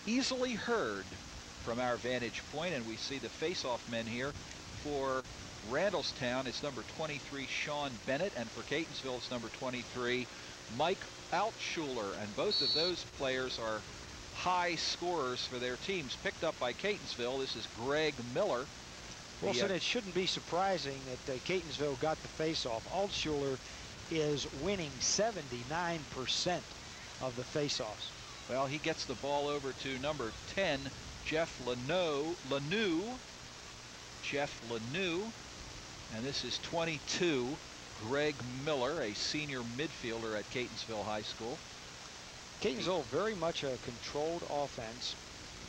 easily heard from our vantage point, and we see the face-off men here. For Randallstown, it's number 23, Sean Bennett, and for Catonsville, it's number 23, Mike Altschuler, and both of those players are high scorers for their teams. Picked up by Catonsville, this is Greg Miller. Wilson, it shouldn't be surprising that Catonsville got the face-off. Altschuler is winning 79% of the face-offs. Well, he gets the ball over to number 10, Jeff Lanou. Jeff Lanou. And this is 22, Greg Miller, a senior midfielder at Catonsville High School. Catonsville very much a controlled offense.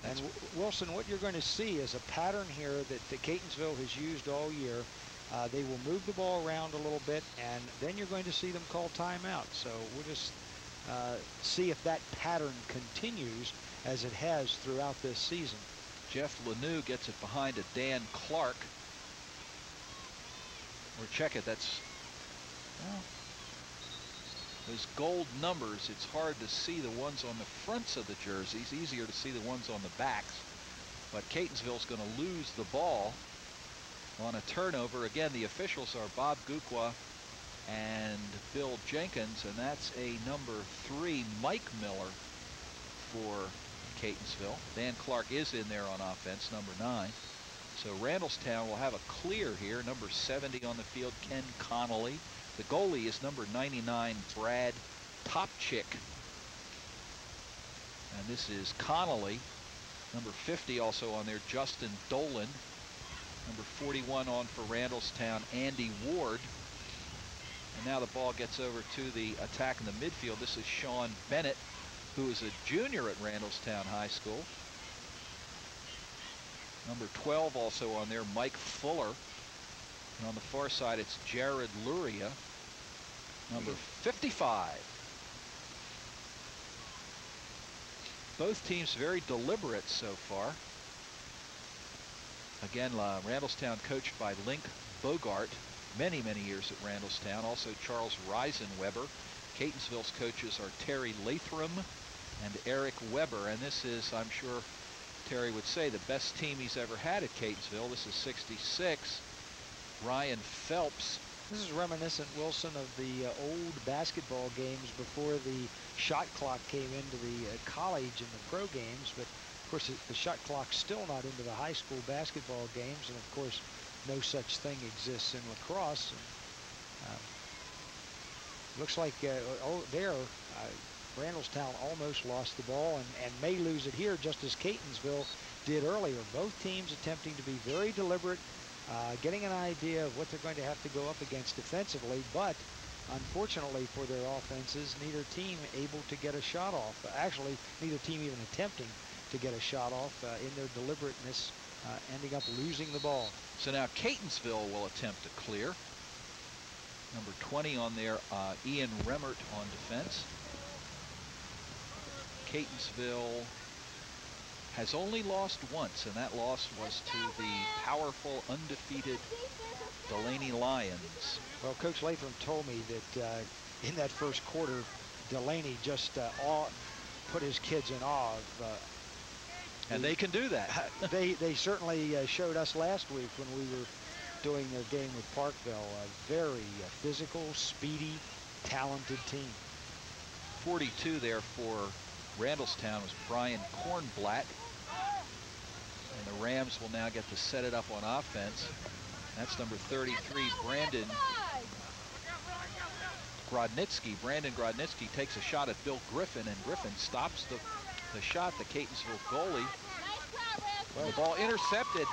And Wilson, what you're going to see is a pattern here that Catonsville has used all year. They will move the ball around a little bit, and then you're going to see them call timeout. So we'll just see if that pattern continues as it has throughout this season. Jeff Lanou gets it behind to Dan Clark. Or check it, that's, well, those gold numbers, it's hard to see the ones on the fronts of the jerseys, easier to see the ones on the backs. But Catonsville's going to lose the ball on a turnover. Again, the officials are Bob Gukwa and Bill Jenkins, and that's a number 3, Mike Miller, for Catonsville. Dan Clark is in there on offense, number 9. So Randallstown will have a clear here. Number 70 on the field, Ken Connolly. The goalie is number 99, Brad Topchick. And this is Connolly. Number 50 also on there, Justin Dolan. Number 41 on for Randallstown, Andy Ward. And now the ball gets over to the attack in the midfield. This is Sean Bennett, who is a junior at Randallstown High School. Number 12 also on there, Mike Fuller. And on the far side, it's Jared Luria. Number 55. Both teams very deliberate so far. Again, Randallstown coached by Link Bogart. Many, many years at Randallstown. Also Charles Reisenweber. Catonsville's coaches are Terry Lathram and Eric Weber. And this is, I'm sure Terry would say, the best team he's ever had at Catonsville. This is 66. Ryan Phelps. This is reminiscent, Wilson, of the old basketball games before the shot clock came into the college and the pro games. But of course, the shot clock's still not into the high school basketball games. And of course, no such thing exists in lacrosse. Looks like Randallstown almost lost the ball and may lose it here, just as Catonsville did earlier. Both teams attempting to be very deliberate, getting an idea of what they're going to have to go up against defensively, but unfortunately for their offenses, neither team able to get a shot off. Actually, neither team even attempting to get a shot off in their deliberateness, ending up losing the ball. So now Catonsville will attempt to clear. Number 20 on there, Ian Remmert on defense. Catonsville has only lost once, and that loss was to the powerful, undefeated Delaney Lions. Well, Coach Latham told me that in that first quarter, Delaney just put his kids in awe of. And they can do that. they certainly showed us last week when we were doing their game with Parkville. A very physical, speedy, talented team. 42 there for Randallstown was Brian Kornblatt. And the Rams will now get to set it up on offense. That's number 33, Brandon Grodnitsky. Brandon Grodnitsky takes a shot at Bill Griffin, and Griffin stops the shot, the Catonsville goalie. Well, the ball intercepted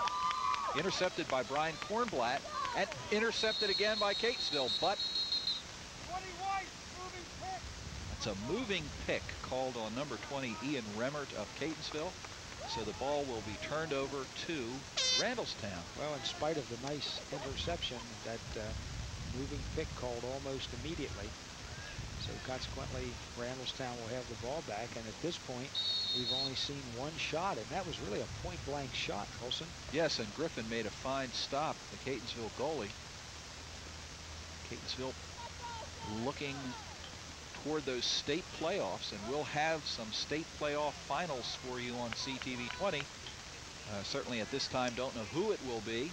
by Brian Kornblatt, and intercepted again by Catonsville, but it's a moving pick called on number 20, Ian Remmert of Catonsville. So the ball will be turned over to Randallstown. Well, in spite of the nice interception, that moving pick called almost immediately. So consequently, Randallstown will have the ball back. And at this point, we've only seen one shot, and that was really a point-blank shot, Wilson. Yes, and Griffin made a fine stop, the Catonsville goalie. Catonsville looking toward those state playoffs, and we'll have some state playoff finals for you on CTV 20. Certainly at this time don't know who it will be.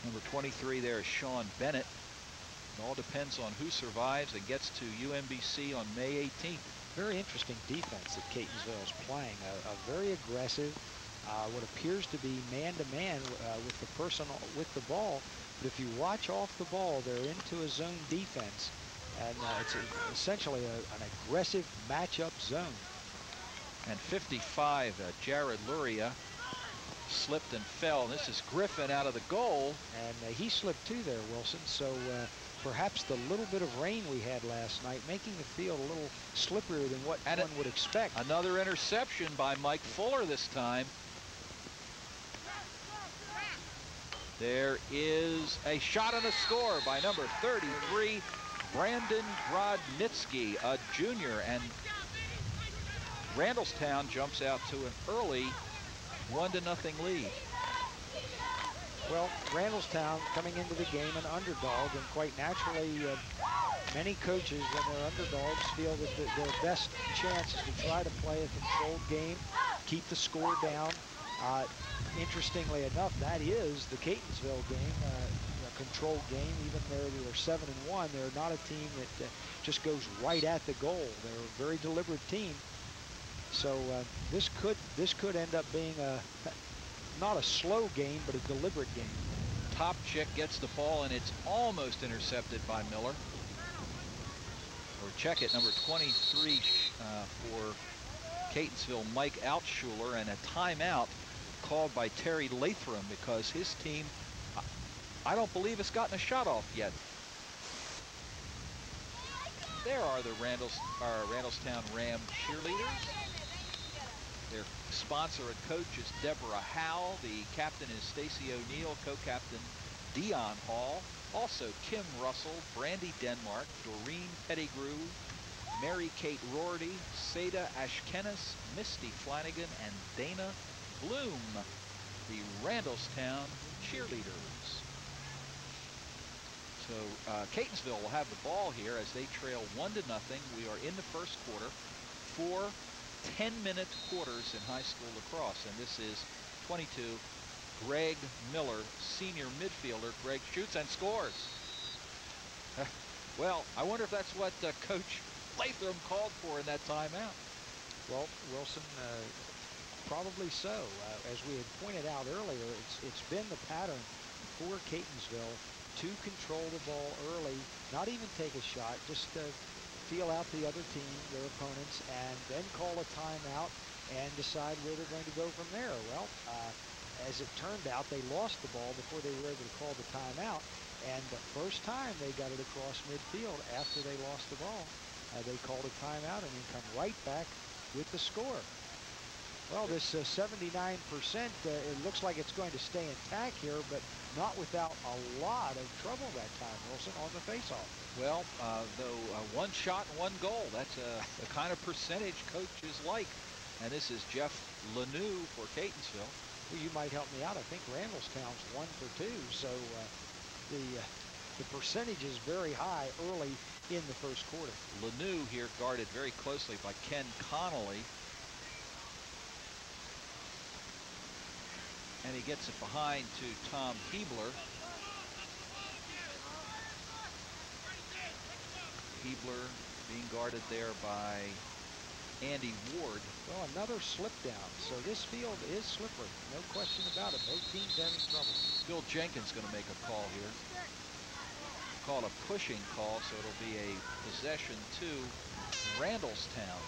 Number 23 there is Sean Bennett. It all depends on who survives and gets to UMBC on May 18th. Very interesting defense that Catonsville is playing. A very aggressive, what appears to be man-to-man with the person with the ball. But if you watch off the ball, they're into a zone defense. And it's essentially an aggressive matchup zone. And 55, Jared Luria, slipped and fell. This is Griffin out of the goal. And he slipped too there, Wilson. So perhaps the little bit of rain we had last night making the field a little slipperier than what one would expect. Another interception by Mike Fuller this time. There is a shot and a score by number 33, Brandon Grodnitsky, a junior, and Randallstown jumps out to an early 1-0 lead. Well, Randallstown coming into the game an underdog, and quite naturally, many coaches, when they're underdogs, feel that their best chance is to try to play a controlled game, keep the score down. Interestingly enough, that is the Catonsville game, a controlled game. Even though they're 7-1, they're not a team that just goes right at the goal. They're a very deliberate team. So this could end up being not a slow game, but a deliberate game. Topchick gets the ball, and it's almost intercepted by Miller. Or check it, number 23 for Catonsville, Mike Altschuler, and a timeout called by Terry Lathram because his team, I don't believe, has gotten a shot off yet. There are the Randallstown Ram cheerleaders. Their sponsor and coach is Deborah Howell. The captain is Stacy O'Neill, co-captain Dion Hall. Also Kim Russell, Brandy Denmark, Doreen Pettigrew, Mary Kate Rorty, Seda Ashkenas, Misty Flanagan, and Dana Bloom, the Randallstown cheerleaders. So Catonsville will have the ball here as they trail 1-0. We are in the first quarter. 4 10-minute quarters in high school lacrosse, and this is 22. Greg Miller, senior midfielder. Greg shoots and scores. Well, I wonder if that's what Coach Lathram called for in that timeout. Well, Wilson, probably so. As we had pointed out earlier, it's been the pattern for Catonsville to control the ball early, not even take a shot, just feel out the other team, their opponents, and then call a timeout and decide where they're going to go from there. Well, as it turned out, they lost the ball before they were able to call the timeout, and the first time they got it across midfield after they lost the ball, they called a timeout and then come right back with the score. Well, this 79%, it looks like it's going to stay intact here, but not without a lot of trouble that time, Wilson, on the faceoff. Well, though one shot and one goal, that's the kind of percentage coaches like. And this is Jeff Lanou for Catonsville. Well, you might help me out. I think Randallstown's 1 for 2, so the percentage is very high early in the first quarter. Lanou here guarded very closely by Ken Connolly. And he gets it behind to Tom Hebler. Hebler being guarded there by Andy Ward. Well, another slip down. So this field is slippery. No question about it. Both teams having trouble. Bill Jenkins going to make a call here. Called a pushing call, so it'll be a possession to Randallstown.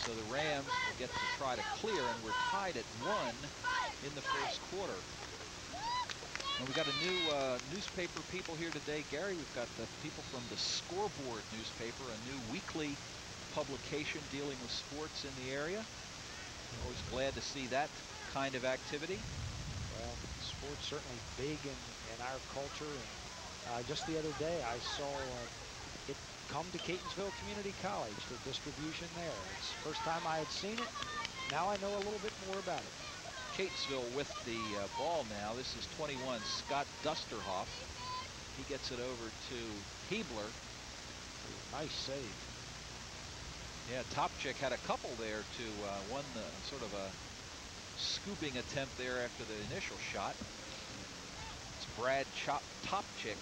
So the Rams will get to try to clear, and we're tied at 1 in the first quarter. And we got a new newspaper people here today. Gary, we've got the people from the Scoreboard newspaper, a new weekly publication dealing with sports in the area. Always glad to see that kind of activity. Well, sports certainly big in our culture. And just the other day, I saw it come to Catonsville Community College, the distribution there. It's the first time I had seen it. Now I know a little bit more about it. Catonsville with the ball now. This is 21, Scott Dusterhoff. He gets it over to Hebler. Nice save. Yeah, Topchick had a couple there to one sort of a scooping attempt there after the initial shot. It's Brad Topchick,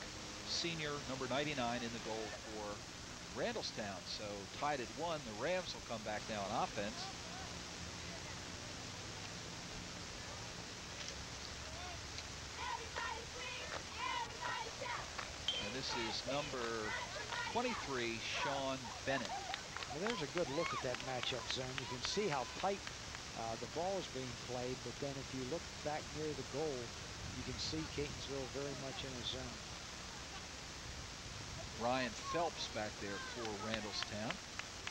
senior, number 99 in the goal for Randallstown. So tied at 1. The Rams will come back now on offense. And this is number 23, Sean Bennett. Well, there's a good look at that matchup zone. You can see how tight the ball is being played, but then if you look back near the goal, you can see Catonsville very much in a zone. Ryan Phelps back there for Randallstown.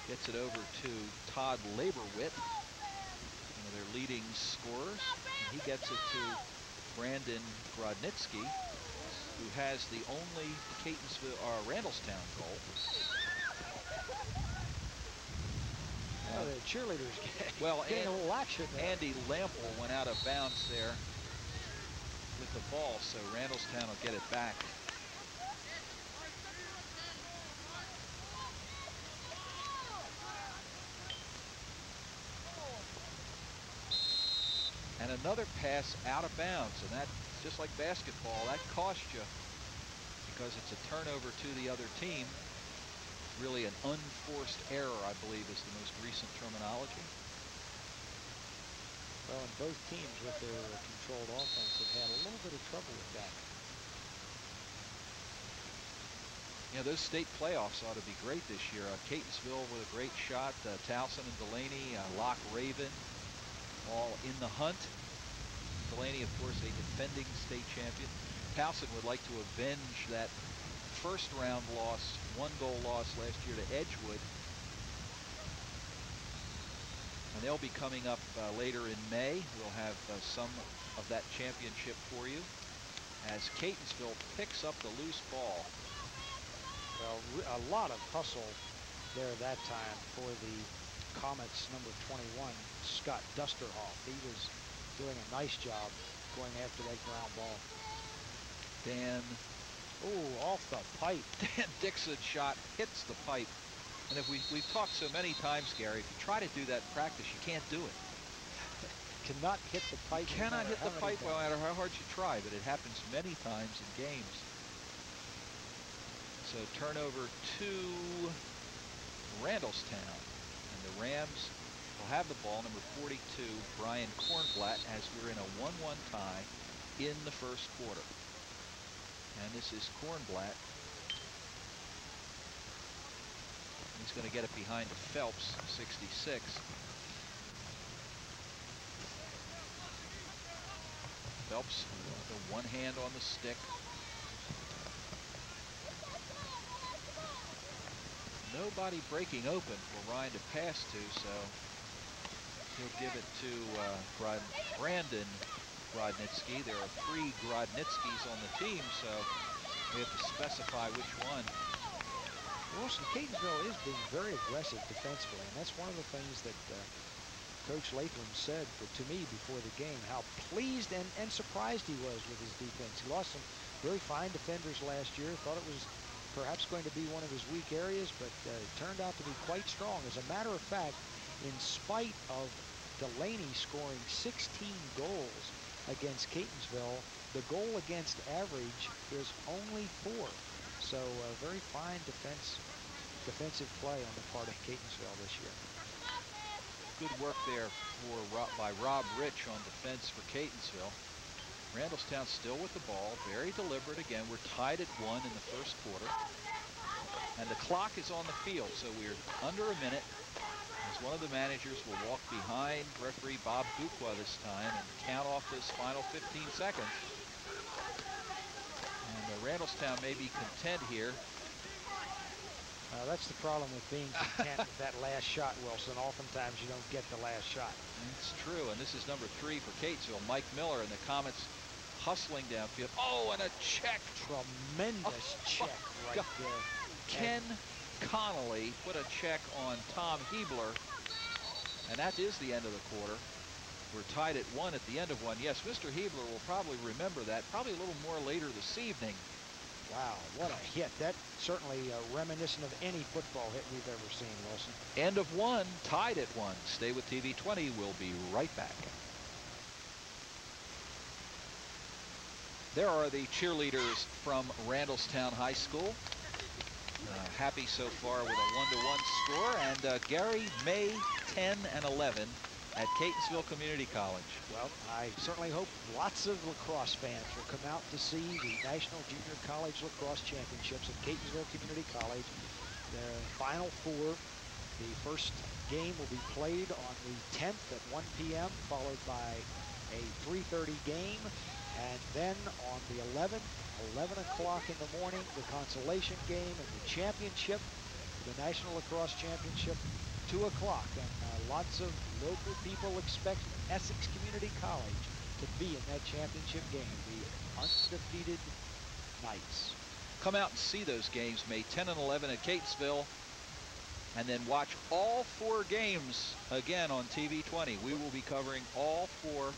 Gets it over to Todd Laberwit, one of their leading scorers. And he gets it to Brandon Grodnitsky, who has the only Randallstown goal. Oh, the cheerleaders getting a little action there. Andy Lample went out of bounds there with the ball, so Randallstown will get it back. And another pass out of bounds, and that's just like basketball. That cost you because it's a turnover to the other team. Really an unforced error, I believe, is the most recent terminology. Well, and both teams with their controlled offense have had a little bit of trouble with that. Yeah, those state playoffs ought to be great this year. Catonsville with a great shot. Towson and Delaney, Loch Raven, all in the hunt. Delaney, of course, a defending state champion. Towson would like to avenge that first round loss, 1-goal loss last year to Edgewood. And they'll be coming up later in May. We'll have some of that championship for you as Catonsville picks up the loose ball. Well, a lot of hustle there that time for the Comets number 21, Scott Dusterhoff. He was doing a nice job going after that ground ball. Dan. Oh, off the pipe. Dan Dixon's shot hits the pipe. And if we've talked so many times, Gary, if you try to do that in practice, you can't do it. Cannot hit the pipe. You cannot hit the pipe no matter how hard you try, but it happens many times in games. So turnover to Randallstown. And the Rams will have the ball, number 42, Brian Kornblatt, as we're in a 1-1 tie in the first quarter. And this is Kornblatt. He's going to get it behind Phelps, 66. Phelps with the one hand on the stick. Nobody breaking open for Ryan to pass to, so he'll give it to Brandon Grodnitsky. There are 3 Grodnitskys on the team, so we have to specify which one. Wilson, Catonsville is being very aggressive defensively, and that's one of the things that Coach Latham said to me before the game, how pleased and surprised he was with his defense. He lost some very fine defenders last year, thought it was perhaps going to be one of his weak areas, but it turned out to be quite strong. As a matter of fact, in spite of Delaney scoring 16 goals against Catonsville, the goal against average is only 4. So very fine defensive play on the part of Catonsville this year. Good work there by Rob Rich on defense for Catonsville. Randallstown still with the ball, very deliberate again. We're tied at 1 in the first quarter. And the clock is on the field, so we're under a minute. As one of the managers will walk behind referee Bob Buqua this time and count off those final 15 seconds. And Randallstown may be content here. That's the problem with being content with that last shot, Wilson. Oftentimes you don't get the last shot. It's true, and this is number 3 for Catonsville, Mike Miller, and the Comets hustling downfield. Oh, and a check. Tremendous check right there. Ken Connolly put a check on Tom Hebler, and that is the end of the quarter. We're tied at 1 at the end of 1. Yes, Mr. Hebler will probably remember that, probably a little more later this evening. Wow, what a hit. That certainly reminiscent of any football hit we've ever seen, Wilson. End of one, tied at one. Stay with TV 20. We'll be right back. There are the cheerleaders from Randallstown High School. Happy so far with a 1-1 score. And Gary, May 10 and 11 at Catonsville Community College. Well, I certainly hope lots of lacrosse fans will come out to see the National Junior College Lacrosse Championships at Catonsville Community College. The Final Four. The first game will be played on the 10th at 1 p.m., followed by a 3:30 game. And then on the 11th, 11 o'clock in the morning, the consolation game and the championship, the National Lacrosse Championship, 2 o'clock. And lots of local people expect Essex Community College to be in that championship game, the undefeated Knights. Come out and see those games May 10 and 11 at Catonsville, and then watch all 4 games again on TV 20. We will be covering all 4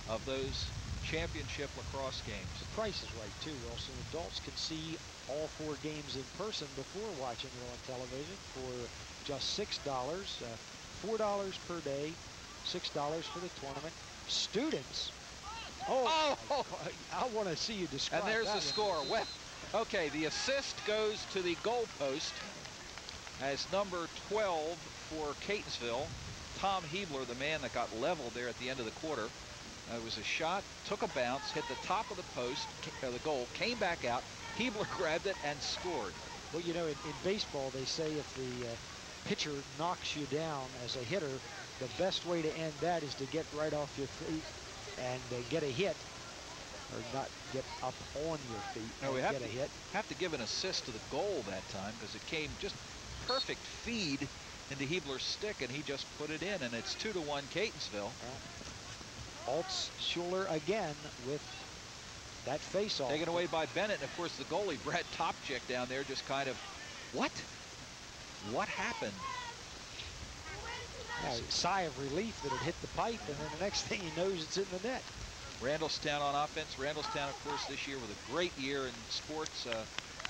of those championship lacrosse games. The price is right too, Wilson. Adults can see all 4 games in person before watching it on television for just $6, $4 per day, $6 for the tournament. Students, I want to see you describe and there's that the score. Well, okay, the assist goes to the goal post as number 12 for Catonsville, Tom Hebler, the man that got leveled there at the end of the quarter. It was a shot, took a bounce, hit the top of the post, the goal, came back out. Hebler grabbed it and scored. Well, you know, in baseball, they say if the pitcher knocks you down as a hitter, the best way to end that is to get right off your feet and get a hit, or not get up on your feet and we get a hit. Have to give an assist to the goal that time because it came just perfect feed into Hebler's stick, and he just put it in, and it's 2-1 Catonsville. Altschuler again with that face-off. Taken away by Bennett, and of course the goalie, Brad Topchick, down there just kind of, what happened? Yeah, sigh of relief that it hit the pipe, and then the next thing he knows, it's in the net. Randallstown on offense. Randallstown, of course, this year with a great year in sports.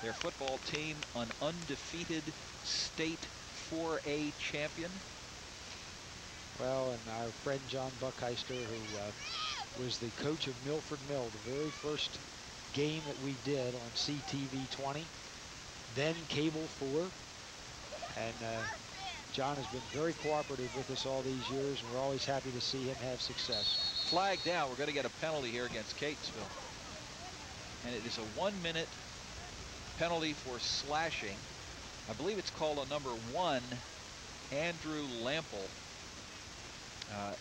Their football team, an undefeated state 4A champion. Well, and our friend John Buckheister, who was the coach of Milford Mill, the very first game that we did on CTV 20, then Cable 4, and John has been very cooperative with us all these years, and we're always happy to see him have success. Flag down. We're going to get a penalty here against Catonsville, and it is a 1-minute penalty for slashing. I believe it's called on number 1, Andrew Lample.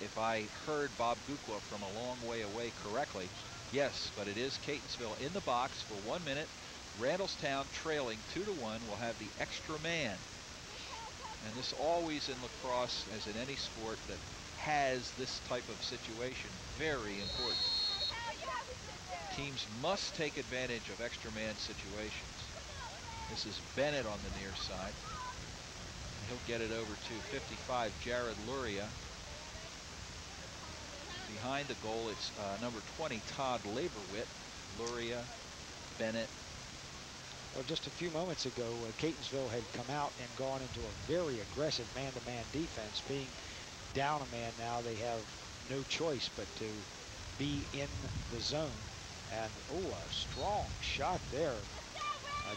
If I heard Bob Gukwa from a long way away correctly. Yes, but it is Catonsville in the box for 1 minute. Randallstown trailing 2-1 will have the extra man. And this always in lacrosse, as in any sport that has this type of situation, very important. Teams must take advantage of extra man situations. This is Bennett on the near side. He'll get it over to 55, Jared Luria. Behind the goal, it's number 20, Todd Laberwitt, Luria, Bennett. Well, just a few moments ago, Catonsville had come out and gone into a very aggressive man-to-man defense. Being down a man now, they have no choice but to be in the zone. And, a strong shot there.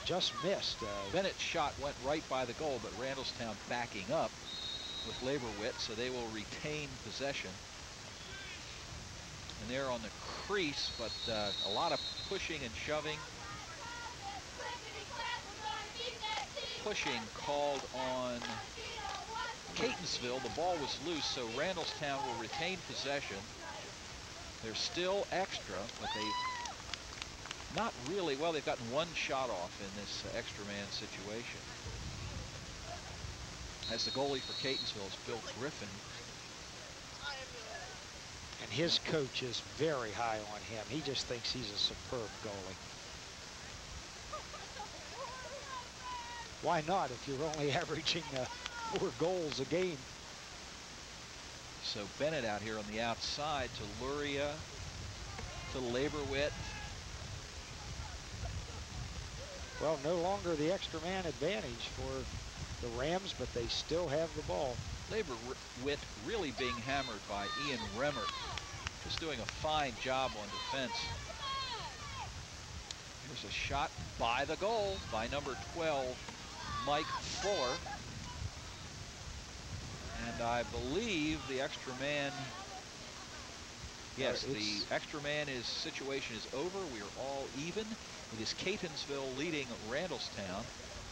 Just missed. Bennett's shot went right by the goal, but Randallstown backing up with Laberwitt, so they will retain possession. And they're on the crease, but a lot of pushing and shoving. Pushing called on Catonsville. The ball was loose, so Randallstown will retain possession. They're still extra, but they not really, well, they've gotten one shot off in this extra man situation. As the goalie for Catonsville is Bill Griffin. And his coach is very high on him. He just thinks he's a superb goalie. Why not if you're only averaging 4 goals a game? So Bennett out here on the outside to Luria, to Laberwitt. Well, no longer the extra man advantage for the Rams, but they still have the ball. Labor Witt really being hammered by Ian Remmert. Just doing a fine job on defense. Here's a shot by the goal by number 12, Mike Fuller. And I believe the extra man, yes, the extra man situation is over. We are all even. It is Catonsville leading Randallstown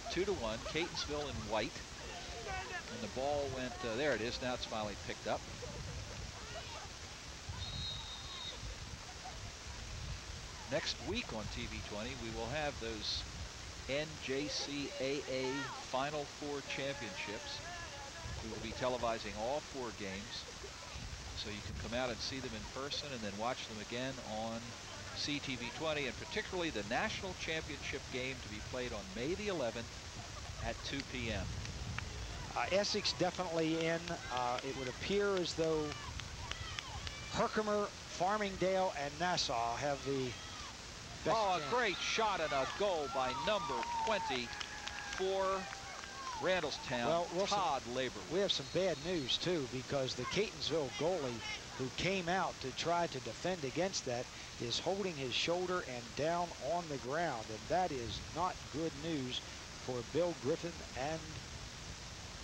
2-1. Catonsville in white. And the ball went, there it is. Now it's finally picked up. Next week on TV20, we will have those NJCAA Final Four championships. We will be televising all 4 games, so you can come out and see them in person and then watch them again on CTV20, and particularly the national championship game to be played on May the 11th at 2 p.m. Essex definitely in. It would appear as though Herkimer, Farmingdale, and Nassau have the best chance. A great shot and a goal by number 20 for Randallstown, well, Wilson, Todd Labor. We have some bad news, too, because the Catonsville goalie who came out to try to defend against that is holding his shoulder and down on the ground, and that is not good news for Bill Griffin and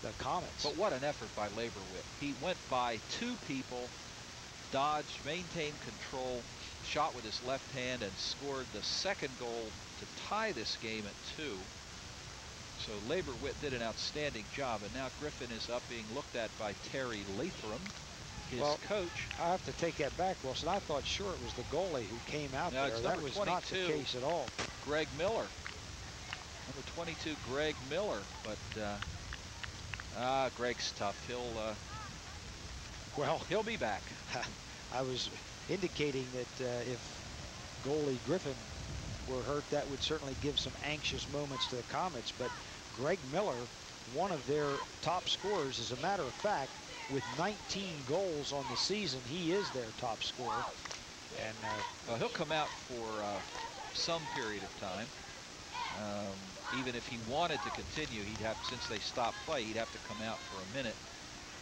the Comets. But what an effort by Labor Witt. He went by 2 people, dodged, maintained control, shot with his left hand, and scored the second goal to tie this game at 2. So Labor Witt did an outstanding job, and now Griffin is up being looked at by Terry Lathram, his coach. I have to take that back, Wilson. I thought sure it was the goalie who came out there. That was 22, not the case at all. Greg Miller. Number 22, Greg Miller. But Greg's tough. He'll be back. I was indicating that if goalie Griffin were hurt, that would certainly give some anxious moments to the Comets. But Greg Miller, one of their top scorers, as a matter of fact, with 19 goals on the season, he is their top scorer. And he'll come out for some period of time. Even if he wanted to continue, he'd have, since they stopped play, he'd have to come out for a minute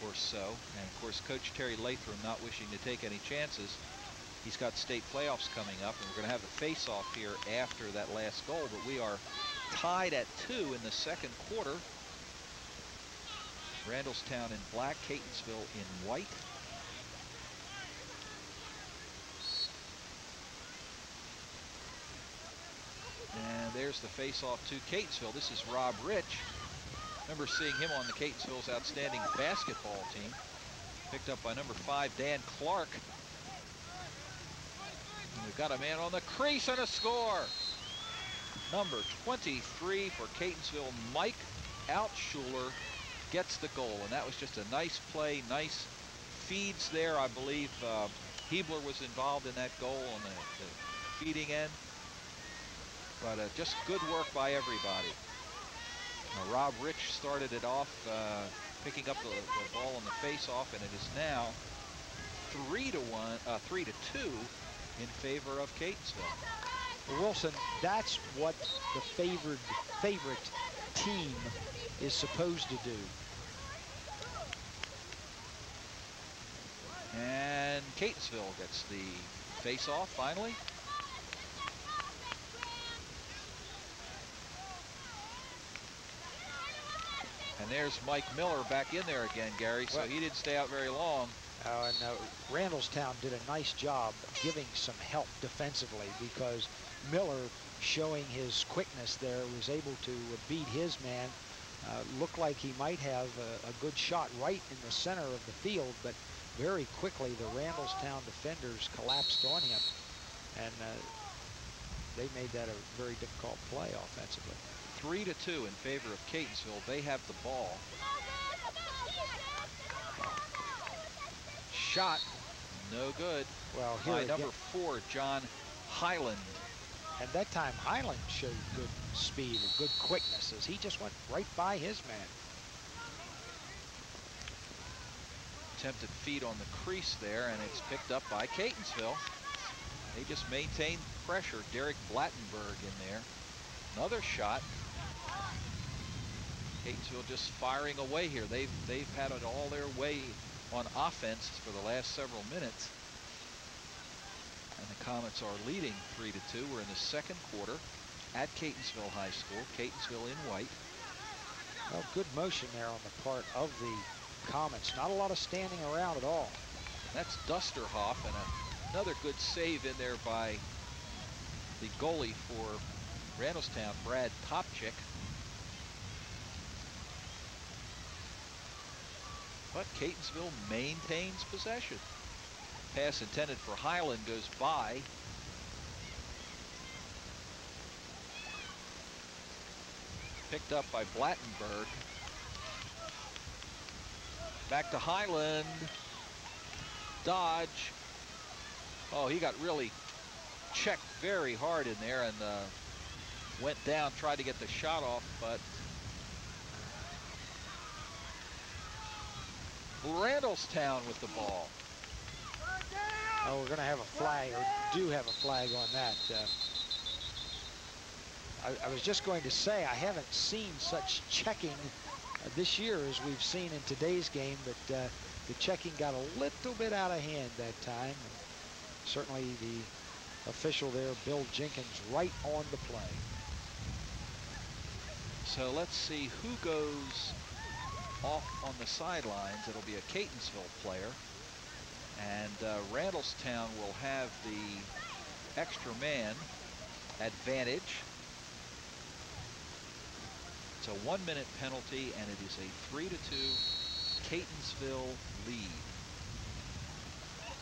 or so. And of course, Coach Terry Lathram not wishing to take any chances. He's got state playoffs coming up, and we're going to have the face-off here after that last goal. But we are tied at 2 in the second quarter. Randallstown in black, Catonsville in white. And there's the face-off to Catonsville. This is Rob Rich. Remember seeing him on the Catonsville's outstanding basketball team. Picked up by number 5, Dan Clark. And we've got a man on the crease and a score. Number 23 for Catonsville, Mike Altschuler, gets the goal. And that was just a nice play, nice feeds there. I believe Hebler was involved in that goal on the feeding end. But just good work by everybody. Rob Rich started it off, picking up the ball on the face-off, and it is now 3-2 in favor of Catonsville. Well, Wilson, that's what the favorite team is supposed to do. And Catonsville gets the face-off finally. And there's Mike Miller back in there again, Gary, so he didn't stay out very long. And Randallstown did a nice job giving some help defensively, because Miller, showing his quickness there, was able to beat his man. Looked like he might have a good shot right in the center of the field, but very quickly the Randallstown defenders collapsed on him, and they made that a very difficult play offensively. 3-2 in favor of Catonsville. They have the ball. Shot, no good. Well, here by again, number 4, John Highland. And that time Highland showed good speed and good quickness, as he just went right by his man. Attempted feed on the crease there, and it's picked up by Catonsville. They just maintained pressure. Derek Blattenberg in there. Another shot. Catonsville just firing away here. They've had it all their way on offense for the last several minutes. And the Comets are leading 3-2. We're in the second quarter at Catonsville High School. Catonsville in white. Well, good motion there on the part of the Comets. Not a lot of standing around at all. That's Dusterhoff, and another good save in there by the goalie for Randallstown, Brad Topchick. But Catonsville maintains possession. Pass intended for Highland goes by. Picked up by Blattenberg. Back to Highland. Dodge. Oh, he got really checked very hard in there and went down, tried to get the shot off, but Randallstown with the ball. Oh, we're going to have a flag, or do have a flag on that. I was just going to say, I haven't seen such checking this year as we've seen in today's game, but the checking got a little bit out of hand that time. And certainly the official there, Bill Jenkins, right on the play. So let's see who goes off on the sidelines. It'll be a Catonsville player. And Randallstown will have the extra man advantage. It's a 1-minute penalty, and it is a 3-2 Catonsville lead.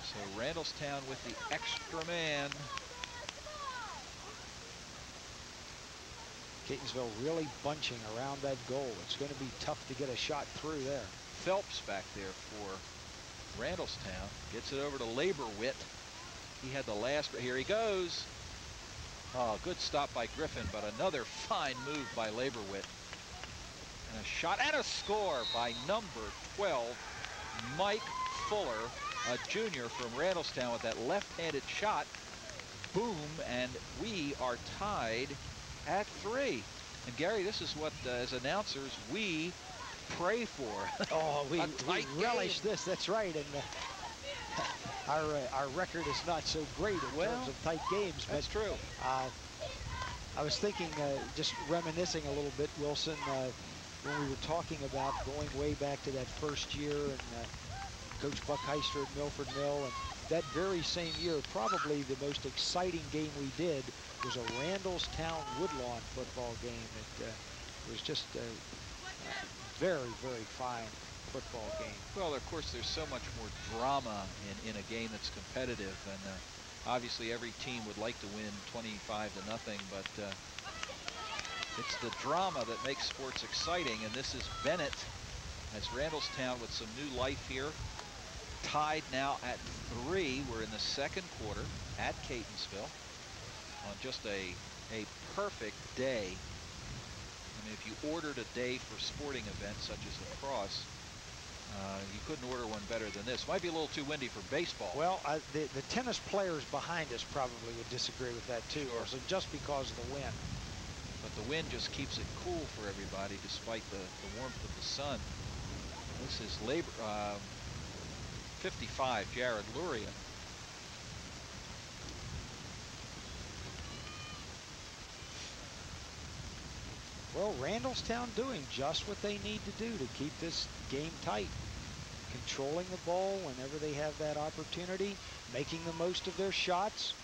So Randallstown with the extra man. Catonsville really bunching around that goal. It's going to be tough to get a shot through there. Phelps back there for Randallstown. Gets it over to Laborwit. He had the last. Here he goes. Oh, good stop by Griffin, but another fine move by Laborwit. And a shot and a score by number 12, Mike Fuller, a junior from Randallstown, with that left-handed shot. Boom, and we are tied at 3. And Gary, this is what, as announcers, we pray for. Oh, we relish game. this. That's right. And our record is not so great in terms of tight games. That's true. I was thinking, just reminiscing a little bit, Wilson, when we were talking about going way back to that first year and Coach Buck Heister at Milford Mill, and that very same year, probably the most exciting game we did was a Randallstown Woodlawn football game. It was just a very, very fine football game. Well, of course, there's so much more drama in a game that's competitive, and obviously every team would like to win 25-0, but it's the drama that makes sports exciting. And this is Bennett as Randallstown with some new life here. Tied now at 3. We're in the second quarter at Catonsville on just a perfect day. I mean, if you ordered a day for sporting events such as lacrosse, you couldn't order one better than this. Might be a little too windy for baseball. Well, the tennis players behind us probably would disagree with that too, Sure. also just because of the wind. But the wind just keeps it cool for everybody despite the warmth of the sun. This is 55, Jared Luria. Well, Randallstown doing just what they need to do to keep this game tight. Controlling the ball whenever they have that opportunity, making the most of their shots.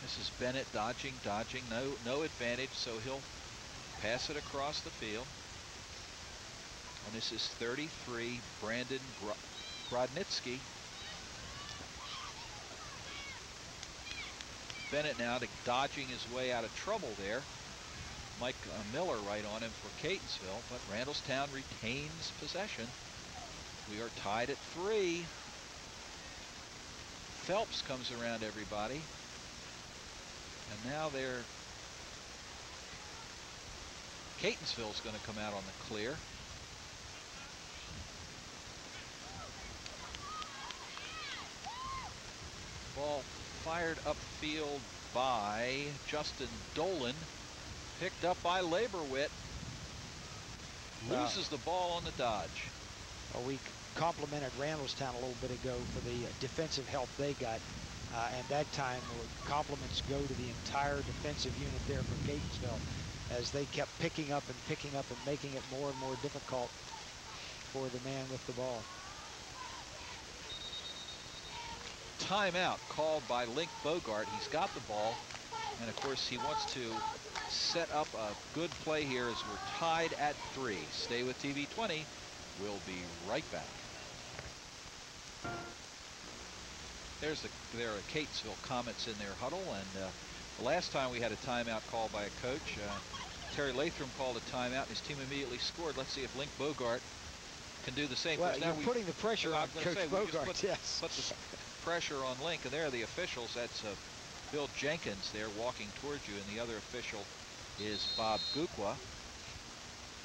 This is Bennett dodging, no advantage, so he'll pass it across the field. And this is 33, Brandon Grodnitsky. Bennett now dodging his way out of trouble there. Mike Miller right on him for Catonsville, but Randallstown retains possession. We are tied at 3. Phelps comes around everybody. And now Catonsville's going to come out on the clear. Ball fired upfield by Justin Dolan. Picked up by Laborwit. Loses the ball on the dodge. Well, we complimented Randallstown a little bit ago for the defensive help they got. And that time, compliments go to the entire defensive unit there for Catonsville, as they kept picking up and making it more and more difficult for the man with the ball. Timeout called by Link Bogart. He's got the ball, and of course he wants to set up a good play here as we're tied at 3. Stay with TV 20. We'll be right back. There are Catonsville comments in their huddle, and the last time we had a timeout called by a coach, Terry Latham called a timeout, and his team immediately scored. Let's see if Link Bogart can do the same. Well, you're putting the pressure on Coach Bogart. Yes. Put the pressure on Link, and there are the officials. That's Bill Jenkins there walking towards you, and the other official is Bob Gukwa.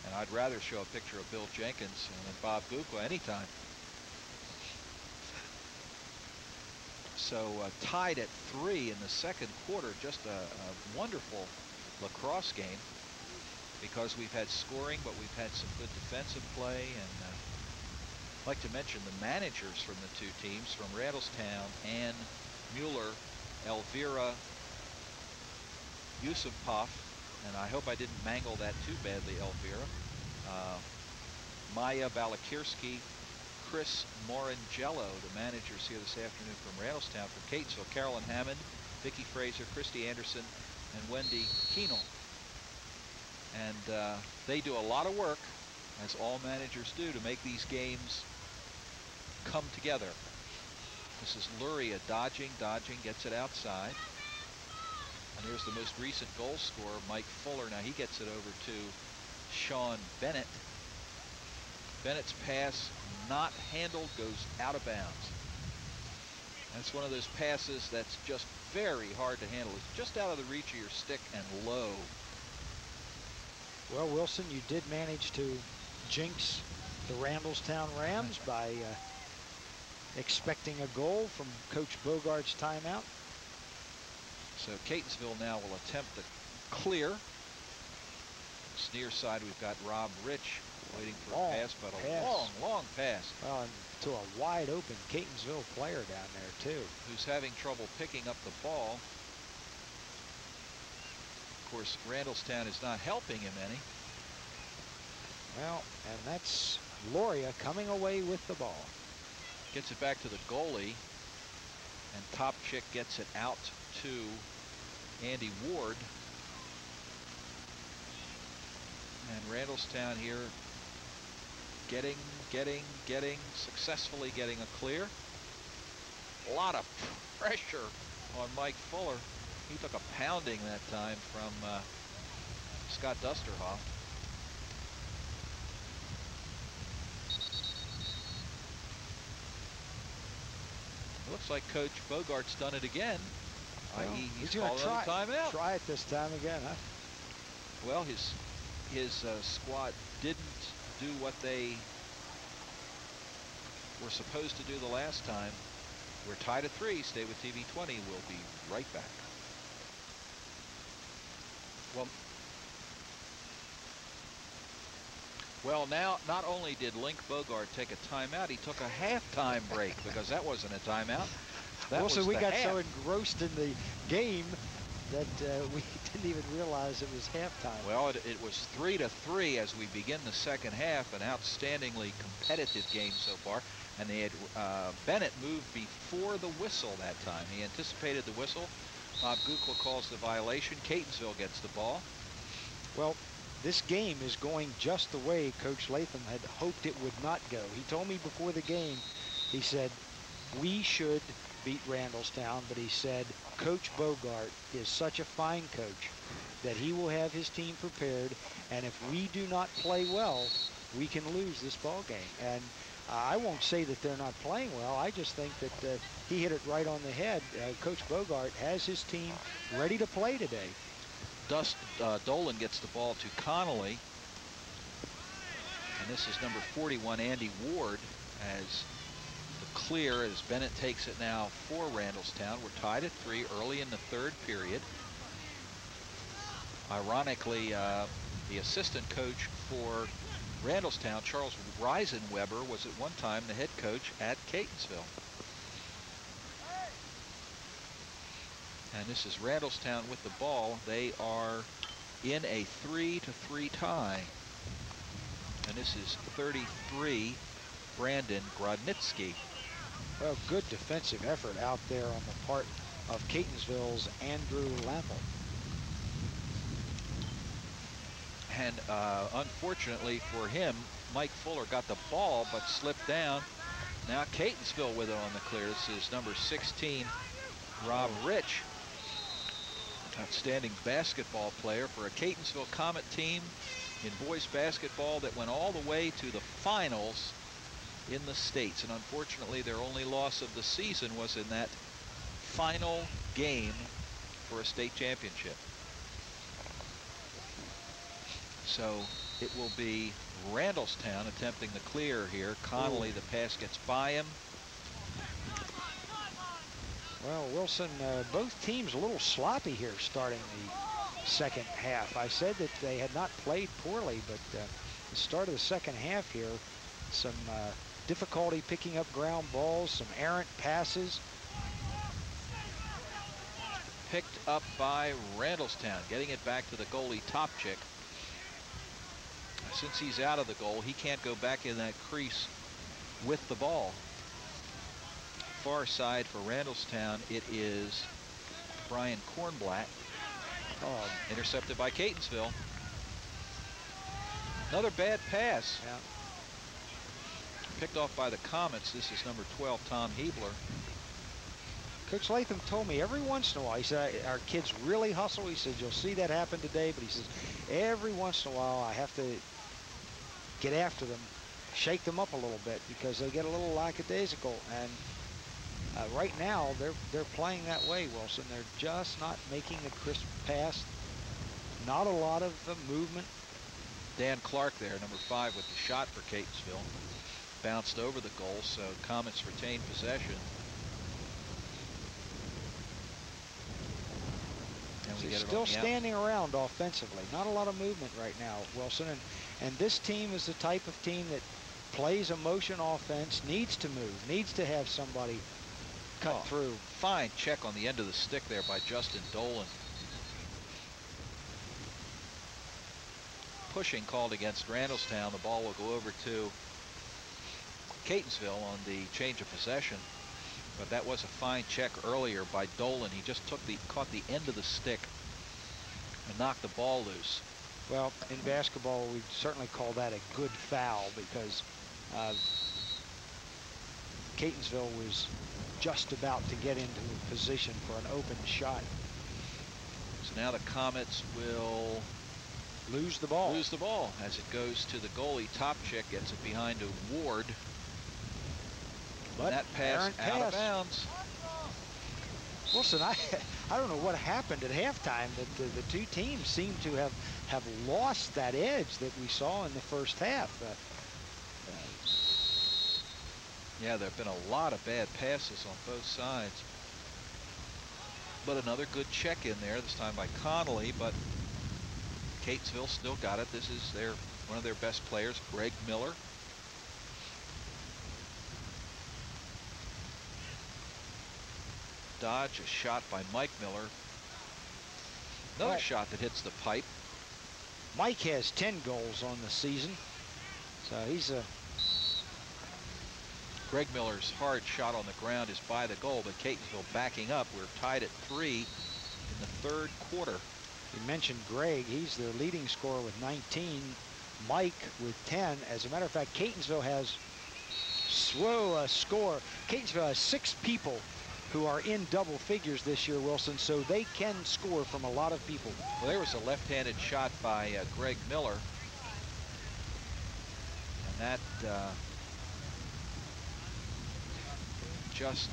And I'd rather show a picture of Bill Jenkins than Bob Gukwa anytime. So tied at 3 in the second quarter. Just a wonderful lacrosse game, because we've had scoring, but we've had some good defensive play. And I'd like to mention the managers from the two teams, from Randallstown, Ann Mueller, Elvira Yusupov, and I hope I didn't mangle that too badly, Elvira, Maya Balakirsky, Chris Morangello, the managers here this afternoon from Randallstown. From Catonsville, Carolyn Hammond, Vicki Fraser, Christy Anderson, and Wendy Keenel. And they do a lot of work, as all managers do, to make these games come together. This is Luria dodging, gets it outside. And here's the most recent goal scorer, Mike Fuller. Now he gets it over to Sean Bennett. Bennett's pass, not handled, goes out of bounds. That's one of those passes that's just very hard to handle. It's just out of the reach of your stick and low. Well, Wilson, you did manage to jinx the Randallstown Rams by expecting a goal from Coach Bogart's timeout. So Catonsville now will attempt the clear. Near side, we've got Rob Rich waiting for a pass, but a long pass. Well, and to a wide open Catonsville player down there too, who's having trouble picking up the ball. Of course, Randallstown is not helping him any. Well, and that's Loria coming away with the ball. Gets it back to the goalie, and Top Chick gets it out to Andy Ward. And Randallstown here successfully getting a clear. A lot of pressure on Mike Fuller. He took a pounding that time from Scott Dusterhoff. It looks like Coach Bogart's done it again. Well, he's going to try it this time again, huh? Well, his squad didn't do what they were supposed to do the last time. We're tied at 3. Stay with TV 20. We'll be right back. Well, now, not only did Link Bogart take a timeout, he took a halftime break, because that wasn't a timeout. Also, we got so engrossed in the game that we didn't even realize it was halftime. Well, it was 3-3 as we begin the second half. An outstandingly competitive game so far. And they had Bennett moved before the whistle that time. He anticipated the whistle. Bob Gukla calls the violation. Catonsville gets the ball. Well, this game is going just the way Coach Latham had hoped it would not go. He told me before the game, he said, we should beat Randallstown, but he said Coach Bogart is such a fine coach that he will have his team prepared, and if we do not play well, we can lose this ball game. And I won't say that they're not playing well. I just think that he hit it right on the head. Coach Bogart has his team ready to play today. Dolan gets the ball to Connolly, and this is number 41, Andy Ward, as clear as Bennett takes it now for Randallstown. We're tied at 3 early in the third period. Ironically, the assistant coach for Randallstown, Charles Reisenweber, was at one time the head coach at Catonsville. And this is Randallstown with the ball. They are in a 3-3 tie. And this is 33, Brandon Grodnitsky. Well, good defensive effort out there on the part of Catonsville's Andrew Lampel. And unfortunately for him, Mike Fuller got the ball but slipped down. Now Catonsville with it on the clear. This is number 16, Rob Rich. Outstanding basketball player for a Catonsville Comet team in boys basketball that went all the way to the finals in the States. And unfortunately, their only loss of the season was in that final game for a state championship. So it will be Randallstown attempting the clear here. Connolly, the pass gets by him. Well, Wilson, both teams a little sloppy here starting the second half. I said that they had not played poorly, but the start of the second half here, some difficulty picking up ground balls, some errant passes. Picked up by Randallstown, getting it back to the goalie, Topchick. Since he's out of the goal, he can't go back in that crease with the ball. Far side for Randallstown, it is Brian Kornblatt. Intercepted by Catonsville. Another bad pass. Yeah. Picked off by the Comets. This is number 12, Tom Hebler. Coach Latham told me every once in a while, he said, our kids really hustle. He said, you'll see that happen today, but he says, every once in a while, I have to get after them, shake them up a little bit because they get a little lackadaisical. And right now, they're playing that way, Wilson. They're just not making the crisp pass. Not a lot of movement. Dan Clark there, number 5, with the shot for Catonsville. Bounced over the goal, so Comets retain possession. And we get it still on the standing around offensively. Not a lot of movement right now, Wilson. And this team is the type of team that plays a motion offense, needs to move, needs to have somebody cut through. Fine check on the end of the stick there by Justin Dolan. Pushing called against Randallstown. The ball will go over to Catonsville on the change of possession. But that was a fine check earlier by Dolan. He just caught the end of the stick and knocked the ball loose. Well, in basketball, we certainly call that a good foul because Catonsville was just about to get into a position for an open shot. So now the Comets will lose the ball. Lose the ball as it goes to the goalie. Topchick gets it behind a Ward. But that pass out of bounds. Wilson, I don't know what happened at halftime, but the two teams seem to have lost that edge that we saw in the first half. Yeah, there have been a lot of bad passes on both sides. But another good check in there, this time by Connolly, but Catonsville still got it. This is one of their best players, Greg Miller. Dodge, a shot by Mike Miller. Another shot that hits the pipe. Mike has 10 goals on the season, so he's a... Greg Miller's hard shot on the ground is by the goal, but Catonsville backing up. We're tied at 3 in the third quarter. You mentioned Greg. He's their leading scorer with 19. Mike with 10. As a matter of fact, Catonsville has Catonsville has 6 people who are in double figures this year, Wilson, so they can score from a lot of people. Well, there was a left-handed shot by Greg Miller. And that just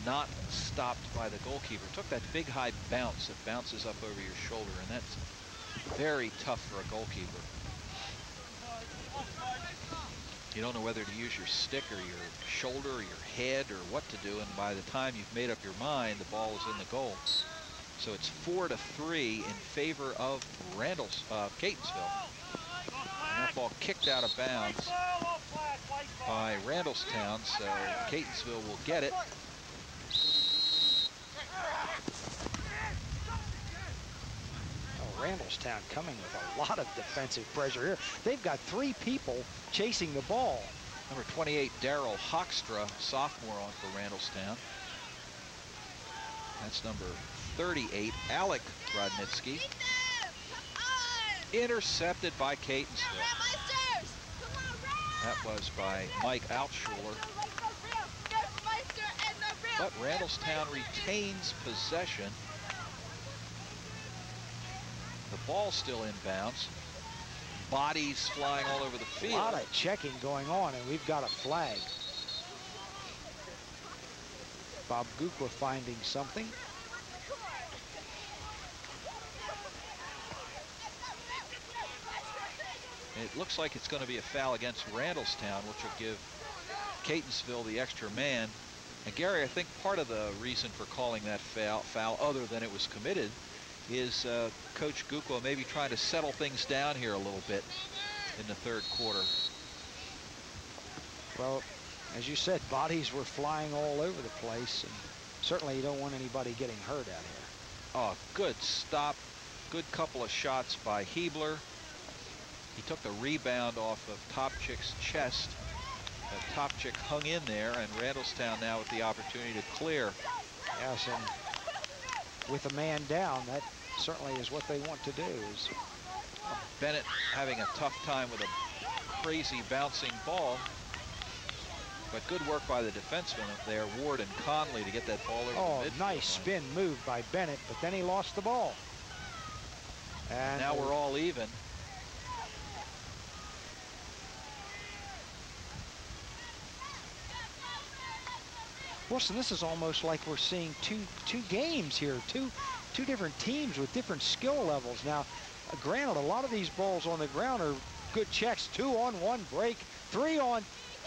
not stopped by the goalkeeper. Took that big high bounce that bounces up over your shoulder, and that's very tough for a goalkeeper. You don't know whether to use your stick or your shoulder or your head or what to do, and by the time you've made up your mind, the ball is in the goal. So it's 4-3 in favor of Catonsville. And that ball kicked out of bounds by Randallstown, so Catonsville will get it. Oh, Randallstown coming with a lot of defensive pressure here. They've got 3 people chasing the ball. Number 28, Daryl Hoekstra, sophomore on for Randallstown. That's number 38, Alec Grodnitsky. Intercepted by Catonsville. That was by Mike Altschuler. But Randallstown retains possession. The ball still inbounds. Bodies flying all over the field. A lot of checking going on, and we've got a flag. Bob Gukwa finding something. It looks like it's going to be a foul against Randallstown, which will give Catonsville the extra man. And Gary, I think part of the reason for calling that foul, other than it was committed, is Coach Gukwa maybe trying to settle things down here a little bit in the third quarter. Well, as you said, bodies were flying all over the place, and certainly you don't want anybody getting hurt out here. Oh, good stop. Good couple of shots by Hebler. He took the rebound off of Topchick's chest. Topchick hung in there, and Randallstown now with the opportunity to clear. Yes, and with a man down, that certainly is what they want to do. Bennett having a tough time with a crazy bouncing ball. But good work by the defensemen up there, Ward and Conley, to get that ball over the midfield. Nice spin move by Bennett, but then he lost the ball. And now we're all even. Wilson, this is almost like we're seeing two games here, two different teams with different skill levels. Now, granted, a lot of these balls on the ground are good checks. 2-on-1 break, 3-on.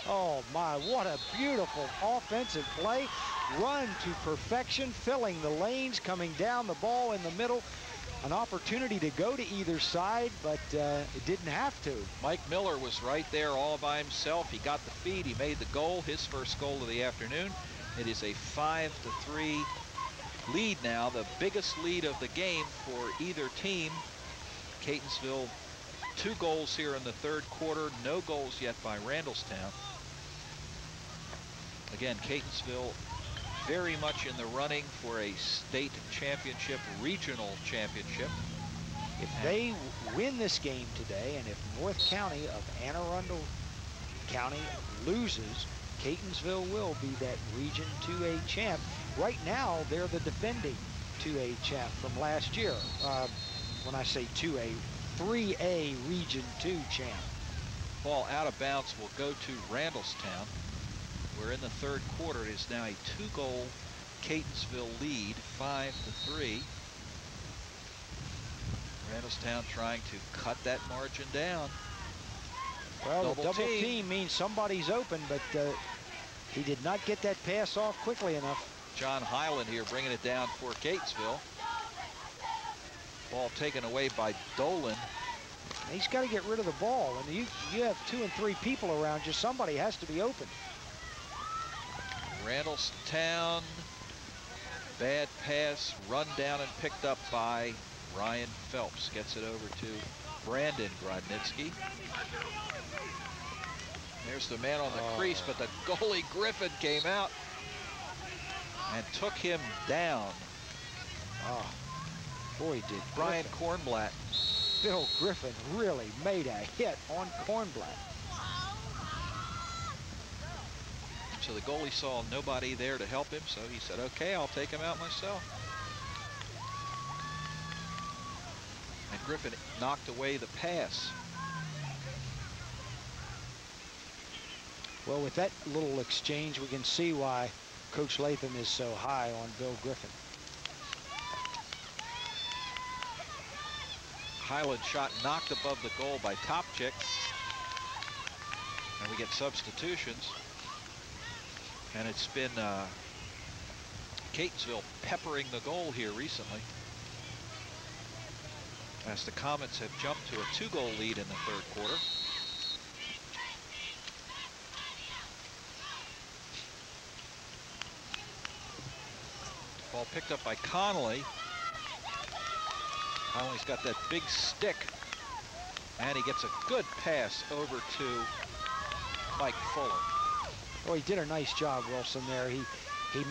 Oh my, what a beautiful offensive play. Run to perfection, filling the lanes, coming down the ball in the middle. An opportunity to go to either side, but it didn't have to. Mike Miller was right there all by himself. He got the feed, he made the goal, his first goal of the afternoon. It is a 5-3 lead now, the biggest lead of the game for either team. Catonsville, 2 goals here in the third quarter, no goals yet by Randallstown. Again, Catonsville very much in the running for a state championship, regional championship. If they win this game today, and if North County of Anne Arundel County loses, Catonsville will be that Region 2A champ. Right now, they're the defending 2A champ from last year. When I say 2A, 3A Region 2 champ. Ball out of bounds will go to Randallstown. We're in the third quarter. It is now a 2-goal Catonsville lead, 5-3. Randallstown trying to cut that margin down. Well, the double team means somebody's open, but he did not get that pass off quickly enough. John Highland here bringing it down for Catonsville. Ball taken away by Dolan. He's got to get rid of the ball, and you have 2 and 3 people around you. Somebody has to be open. Randallstown, bad pass, run down and picked up by Ryan Phelps. Gets it over to Brandon Grodnitsky. There's the man on the crease, but the goalie Griffin came out and took him down. Oh, boy, did Brian Kornblatt. Bill Griffin really made a hit on Kornblatt. So the goalie saw nobody there to help him, so he said, okay, I'll take him out myself. And Griffin knocked away the pass. Well, with that little exchange, we can see why Coach Latham is so high on Bill Griffin. Highland shot knocked above the goal by Topchick. And we get substitutions. And it's been Catonsville peppering the goal here recently. as the Comets have jumped to a 2-goal lead in the third quarter. Ball picked up by Connolly. Connolly's got that big stick, and he gets a good pass over to Mike Fuller. Oh, he did a nice job, Wilson, there. He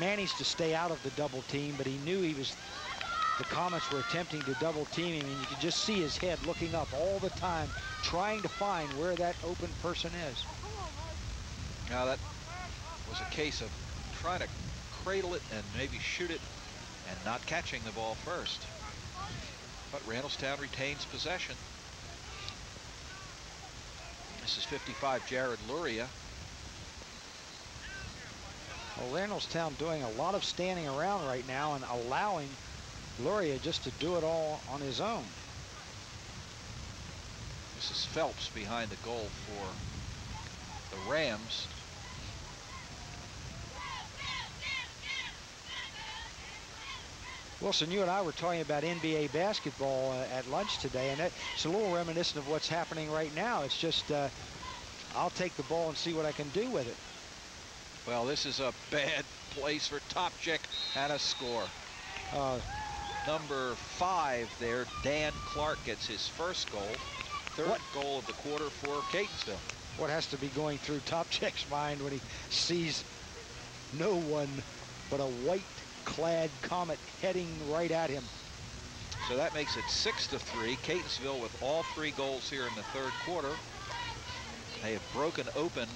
managed to stay out of the double team, but he knew the Comets were attempting to double team him, and you could just see his head looking up all the time, trying to find where that open person is. Now that was a case of trying to cradle it and maybe shoot it and not catching the ball first. But Randallstown retains possession. This is 55, Jared Luria. Well, Randallstown doing a lot of standing around right now and allowing Luria just to do it all on his own. This is Phelps behind the goal for the Rams. Wilson, you and I were talking about NBA basketball at lunch today, and it's a little reminiscent of what's happening right now. It's just, I'll take the ball and see what I can do with it. Well, this is a bad place for Topchick and a score. Number 5 there, Dan Clark, gets his first goal. Third goal of the quarter for Catonsville. What has to be going through Topchick's mind when he sees no one but a white-clad Comet heading right at him? So that makes it 6-3. Catonsville with all 3 goals here in the third quarter. They have broken open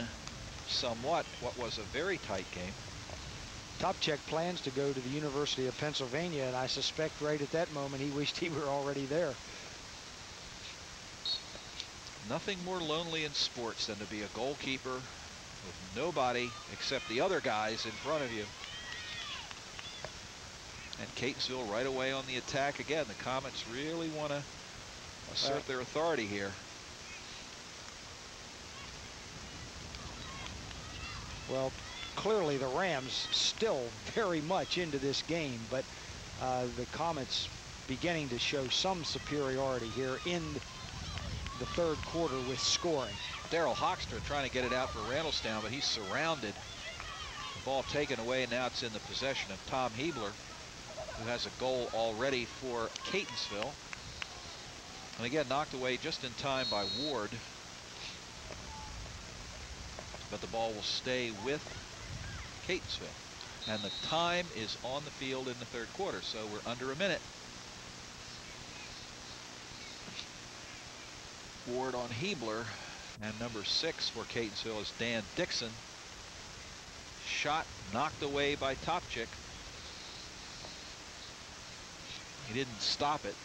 somewhat what was a very tight game. Topchick plans to go to the University of Pennsylvania, and I suspect right at that moment he wished he were already there. Nothing more lonely in sports than to be a goalkeeper with nobody except the other guys in front of you. And Catonsville right away on the attack again. The Comets really want to assert their authority here. Well, clearly the Rams still very much into this game, but the Comets beginning to show some superiority here in the third quarter with scoring. Daryl Hoxter trying to get it out for Randallstown, but he's surrounded. The ball taken away, and now it's in the possession of Tom Hebler, who has a goal already for Catonsville. And again, knocked away just in time by Ward. But the ball will stay with Catonsville. And the time is on the field in the third quarter, so we're under a minute. Ward on Hebler, and number 6 for Catonsville is Dan Dixon. Shot knocked away by Topchick. He didn't stop it,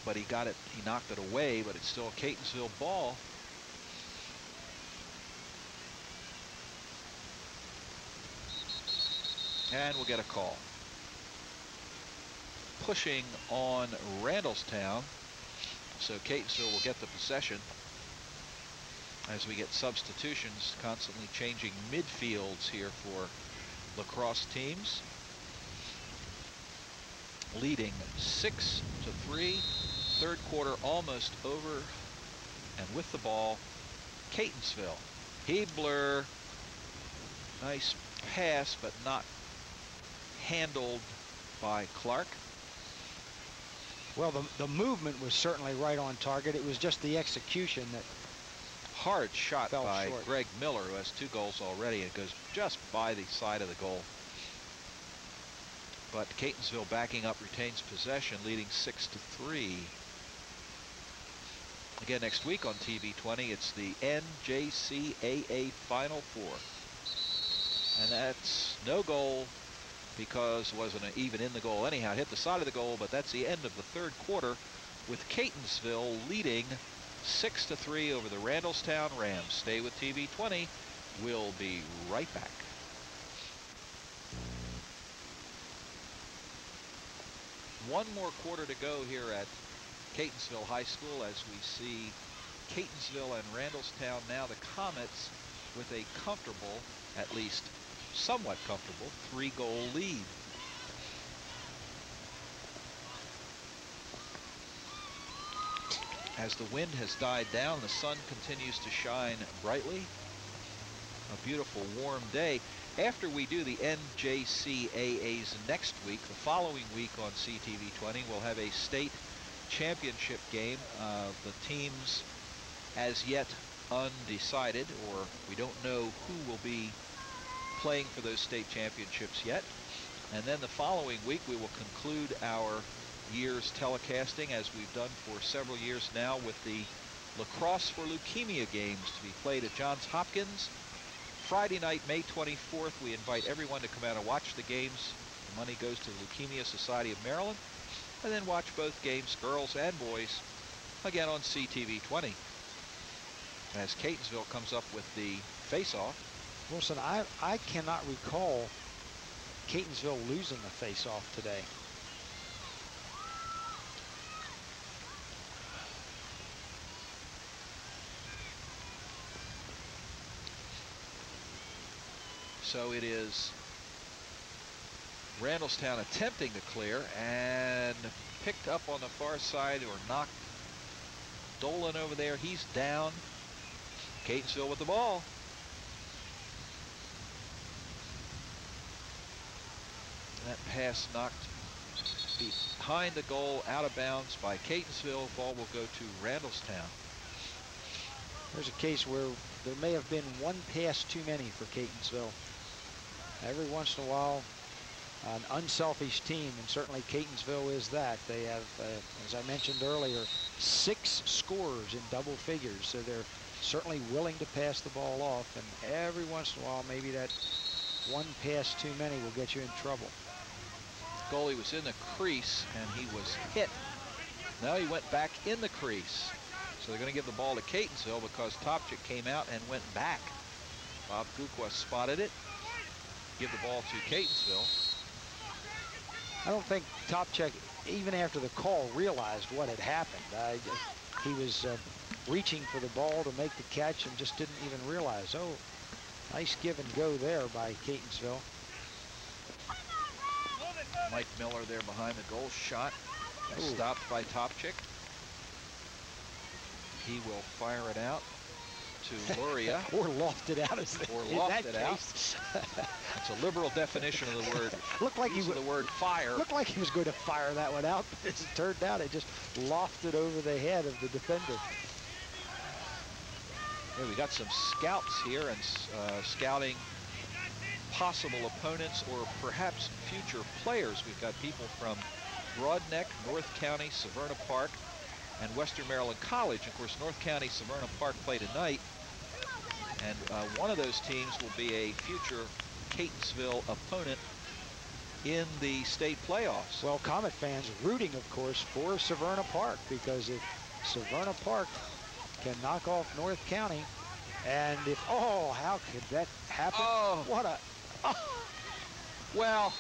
but he got it. He knocked it away, but it's still a Catonsville ball. And we'll get a call. Pushing on Randallstown. So Catonsville will get the possession as we get substitutions, constantly changing midfields here for lacrosse teams. Leading 6-3. Third quarter almost over. And with the ball, Catonsville. Hebler. Nice pass, but not handled by Clark. Well, the movement was certainly right on target. It was just the execution that hard shot by short. Greg Miller, who has 2 goals already, and it goes just by the side of the goal. But Catonsville backing up retains possession, leading 6-3. Again, next week on TV 20, it's the NJCAA Final Four. And that's no goal because it wasn't even in the goal anyhow. It hit the side of the goal, but that's the end of the third quarter with Catonsville leading 6-3 over the Randallstown Rams. Stay with TV 20. We'll be right back. One more quarter to go here at Catonsville High School as we see Catonsville and Randallstown, now the Comets, with a comfortable, at least somewhat comfortable, 3-goal lead. As the wind has died down, the sun continues to shine brightly. A beautiful warm day. After we do the NJCAAs next week, the following week on CTV20, we'll have a state championship game. The teams as yet undecided, or we don't know who will be playing for those state championships yet. And then the following week we will conclude our year's telecasting, as we've done for several years now, with the Lacrosse for Leukemia games to be played at Johns Hopkins. Friday night, May 24th, we invite everyone to come out and watch the games. The money goes to the Leukemia Society of Maryland. And then watch both games, girls and boys, again on CTV20. As Catonsville comes up with the face-off. Wilson, I cannot recall Catonsville losing the face-off today. So it is Randallstown attempting to clear and picked up on the far side, or knocked Dolan over there. He's down. Catonsville with the ball. That pass knocked behind the goal, out of bounds by Catonsville. Ball will go to Randallstown. There's a case where there may have been one pass too many for Catonsville. Every once in a while, an unselfish team, and certainly Catonsville is that. They have, as I mentioned earlier, 6 scorers in double figures, so they're certainly willing to pass the ball off, and every once in a while, maybe that one pass too many will get you in trouble. Goalie was in the crease, and he was hit. Now he went back in the crease. So they're going to give the ball to Catonsville because Topchik came out and went back. Bob Kukwa spotted it. Give the ball to Catonsville. I don't think Topchik, even after the call, realized what had happened. He was reaching for the ball to make the catch and just didn't even realize. Oh, nice give and go there by Catonsville. Mike Miller there behind the goal. Shot stopped by Topchik. He will fire it out to Luria. Or loft it out, as or loft it out. It's a liberal definition of the word. Looked like the word fire. Looked like he was going to fire that one out, but as it turned out, it just lofted over the head of the defender. Yeah, we got some scouts here and scouting possible opponents or perhaps future players. We've got people from Broadneck, North County, Severna Park, and Western Maryland College. Of course, North County, Severna Park play tonight, and one of those teams will be a future Catonsville opponent in the state playoffs. Well, Comet fans rooting, of course, for Severna Park, because if Severna Park can knock off North County, and if, oh, how could that happen? Oh. What a, well,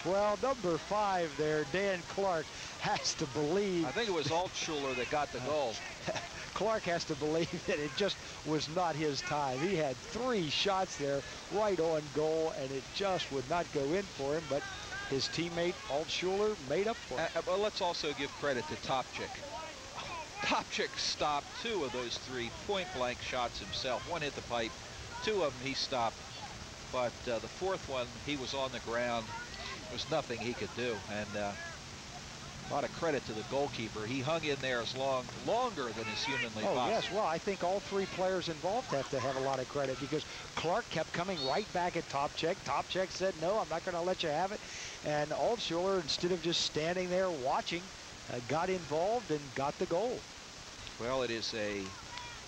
well, number 5 there, Dan Clark, has to believe. I think it was Altschuler that got the goal. Clark has to believe that it just was not his time. He had 3 shots there right on goal, and it just would not go in for him, but his teammate Altschuler made up for it. But let's also give credit to Topchik. Topchik stopped 2 of those 3 point-blank shots himself. 1 hit the pipe, 2 of them he stopped, but the 4th one, he was on the ground. There was nothing he could do, and a lot of credit to the goalkeeper. He hung in there as longer than is humanly possible. Oh, yes. Well, I think all 3 players involved have to have a lot of credit, because Clark kept coming right back at Topchik. Topchik said, no, I'm not going to let you have it. And Altschuler, instead of just standing there watching, got involved and got the goal. Well, it is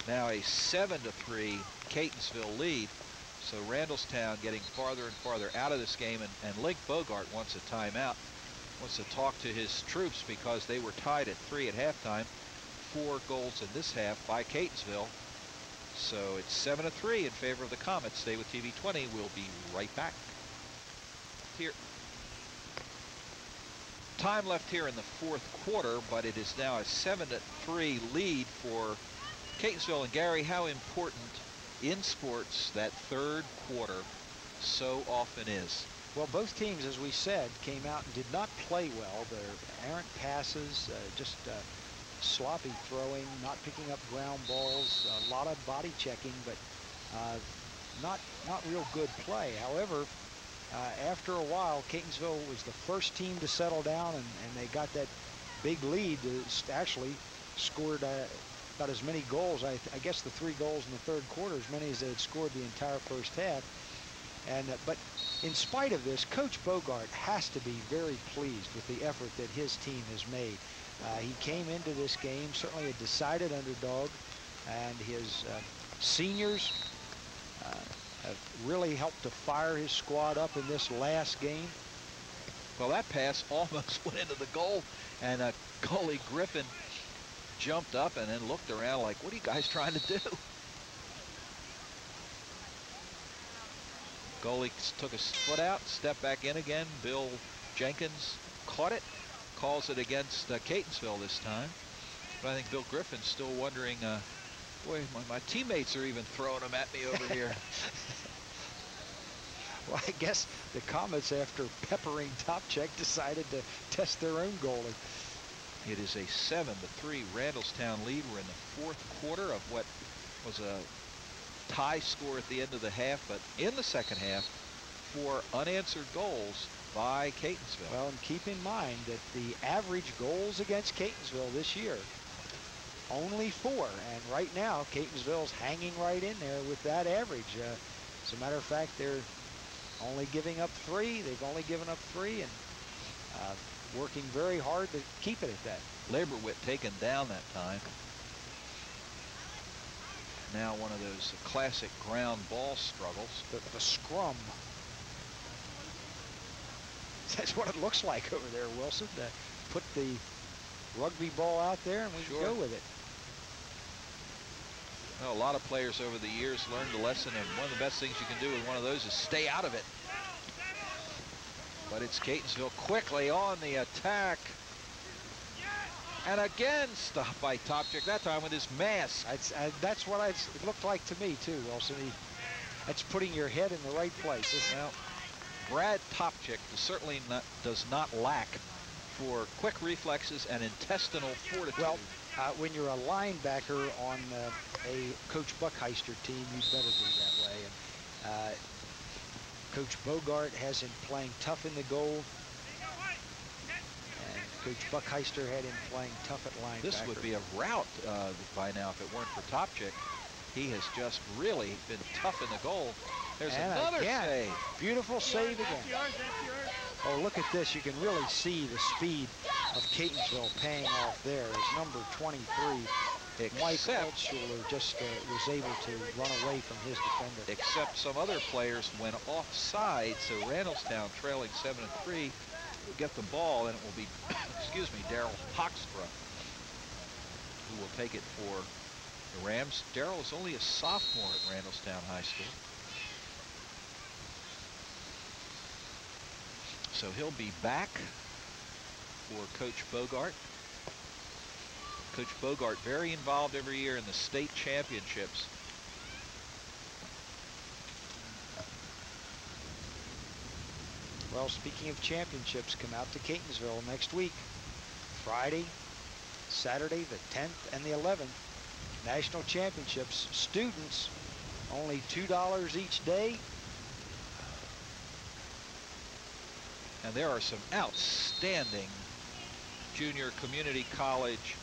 now a 7-3 Catonsville lead. So Randallstown getting farther and farther out of this game, and Link Bogart wants a timeout. Wants to talk to his troops because they were tied at 3 at halftime. 4 goals in this half by Catonsville. So it's 7-3 in favor of the Comets. Stay with TV20. We'll be right back. Here. Time left here in the 4th quarter, but it is now a 7-3 lead for Catonsville. And Gary, how important in sports that 3rd quarter so often is. Well, both teams, as we said, came out and did not play well. Their errant passes, just sloppy throwing, not picking up ground balls, a lot of body checking, but not real good play. However, after a while, Catonsville was the first team to settle down, and they got that big lead. Actually scored about as many goals, I guess the 3 goals in the third quarter, as many as they had scored the entire first half. And but in spite of this, Coach Bogart has to be very pleased with the effort that his team has made. He came into this game certainly a decided underdog, and his seniors have really helped to fire his squad up in this last game. Well, that pass almost went into the goal, and goalie Griffin jumped up and then looked around like, what are you guys trying to do? Goalie took his foot out, stepped back in again. Bill Jenkins caught it, calls it against Catonsville this time. But I think Bill Griffin's still wondering, boy, my teammates are even throwing them at me over here. Well, I guess the Comets, after peppering Topcheck, decided to test their own goalie. It is a 7-3 Randallstown lead. We're in the 4th quarter of what was a tie score at the end of the half, but in the second half, 4 unanswered goals by Catonsville. Well, and keep in mind that the average goals against Catonsville this year, only 4. And right now, Catonsville's hanging right in there with that average. As a matter of fact, they're only giving up 3. They've only given up 3, and working very hard to keep it at that. Laborwit taken down that time. Now one of those classic ground ball struggles. The scrum. That's what it looks like over there, Wilson. Put the rugby ball out there and we can go with it. Well, a lot of players over the years learned the lesson, and one of the best things you can do with one of those is stay out of it. But it's Catonsville quickly on the attack. And again stopped by Topcheck, that time with his mask. That's what it looked like to me too, Wilson. That's putting your head in the right place. Well, Brad Topcheck certainly does not lack for quick reflexes and intestinal fortitude. Well, when you're a linebacker on a Coach Buckheister team, you better be that way. And Coach Bogart has him playing tough in the goal. And Coach Buckheister had him playing tough at linebacker. This would be a rout by now if it weren't for Topcheck. He has just really been tough in the goal. There's another save. Beautiful save again. Oh, look at this. You can really see the speed of Catonsville paying off there as number 23. Mike Altschuler just was able to run away from his defender. Except some other players went offside, so Randallstown trailing 7-3 will get the ball, and it will be, excuse me, Daryl Hawksborough who will take it for the Rams. Daryl is only a sophomore at Randallstown High School, so he'll be back for Coach Bogart. Coach Bogart very involved every year in the state championships. Well, speaking of championships, come out to Catonsville next week. Friday, Saturday, the 10th and the 11th. National championships. Students, only $2 each day. And there are some outstanding junior community college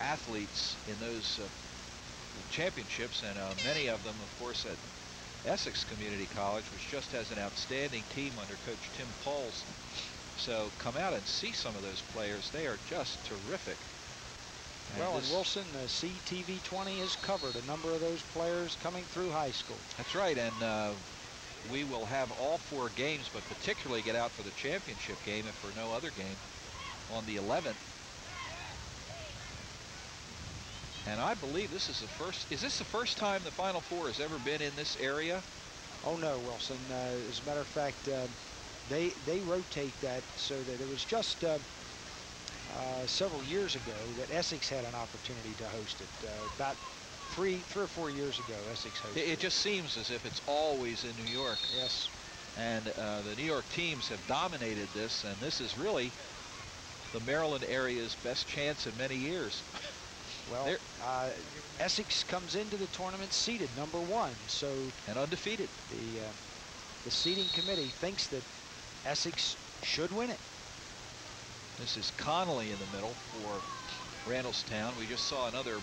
athletes in those championships, and many of them, of course, at Essex Community College, which just has an outstanding team under Coach Tim Pauls. So come out and see some of those players. They are just terrific. Well, and Wilson, CTV 20 has covered a number of those players coming through high school. That's right, and we will have all 4 games, but particularly get out for the championship game, if for no other game, on the 11th. And I believe this is the first, is this the first time the Final Four has ever been in this area? Oh no, Wilson. As a matter of fact, they rotate that so that it was just several years ago that Essex had an opportunity to host it. About three or 4 years ago, Essex hosted it. It just seems as if it's always in New York. Yes. And the New York teams have dominated this, and this is really the Maryland area's best chance in many years. Well, Essex comes into the tournament seeded #1, so and undefeated. The seeding committee thinks that Essex should win it. This is Connolly in the middle for Randallstown. We just saw another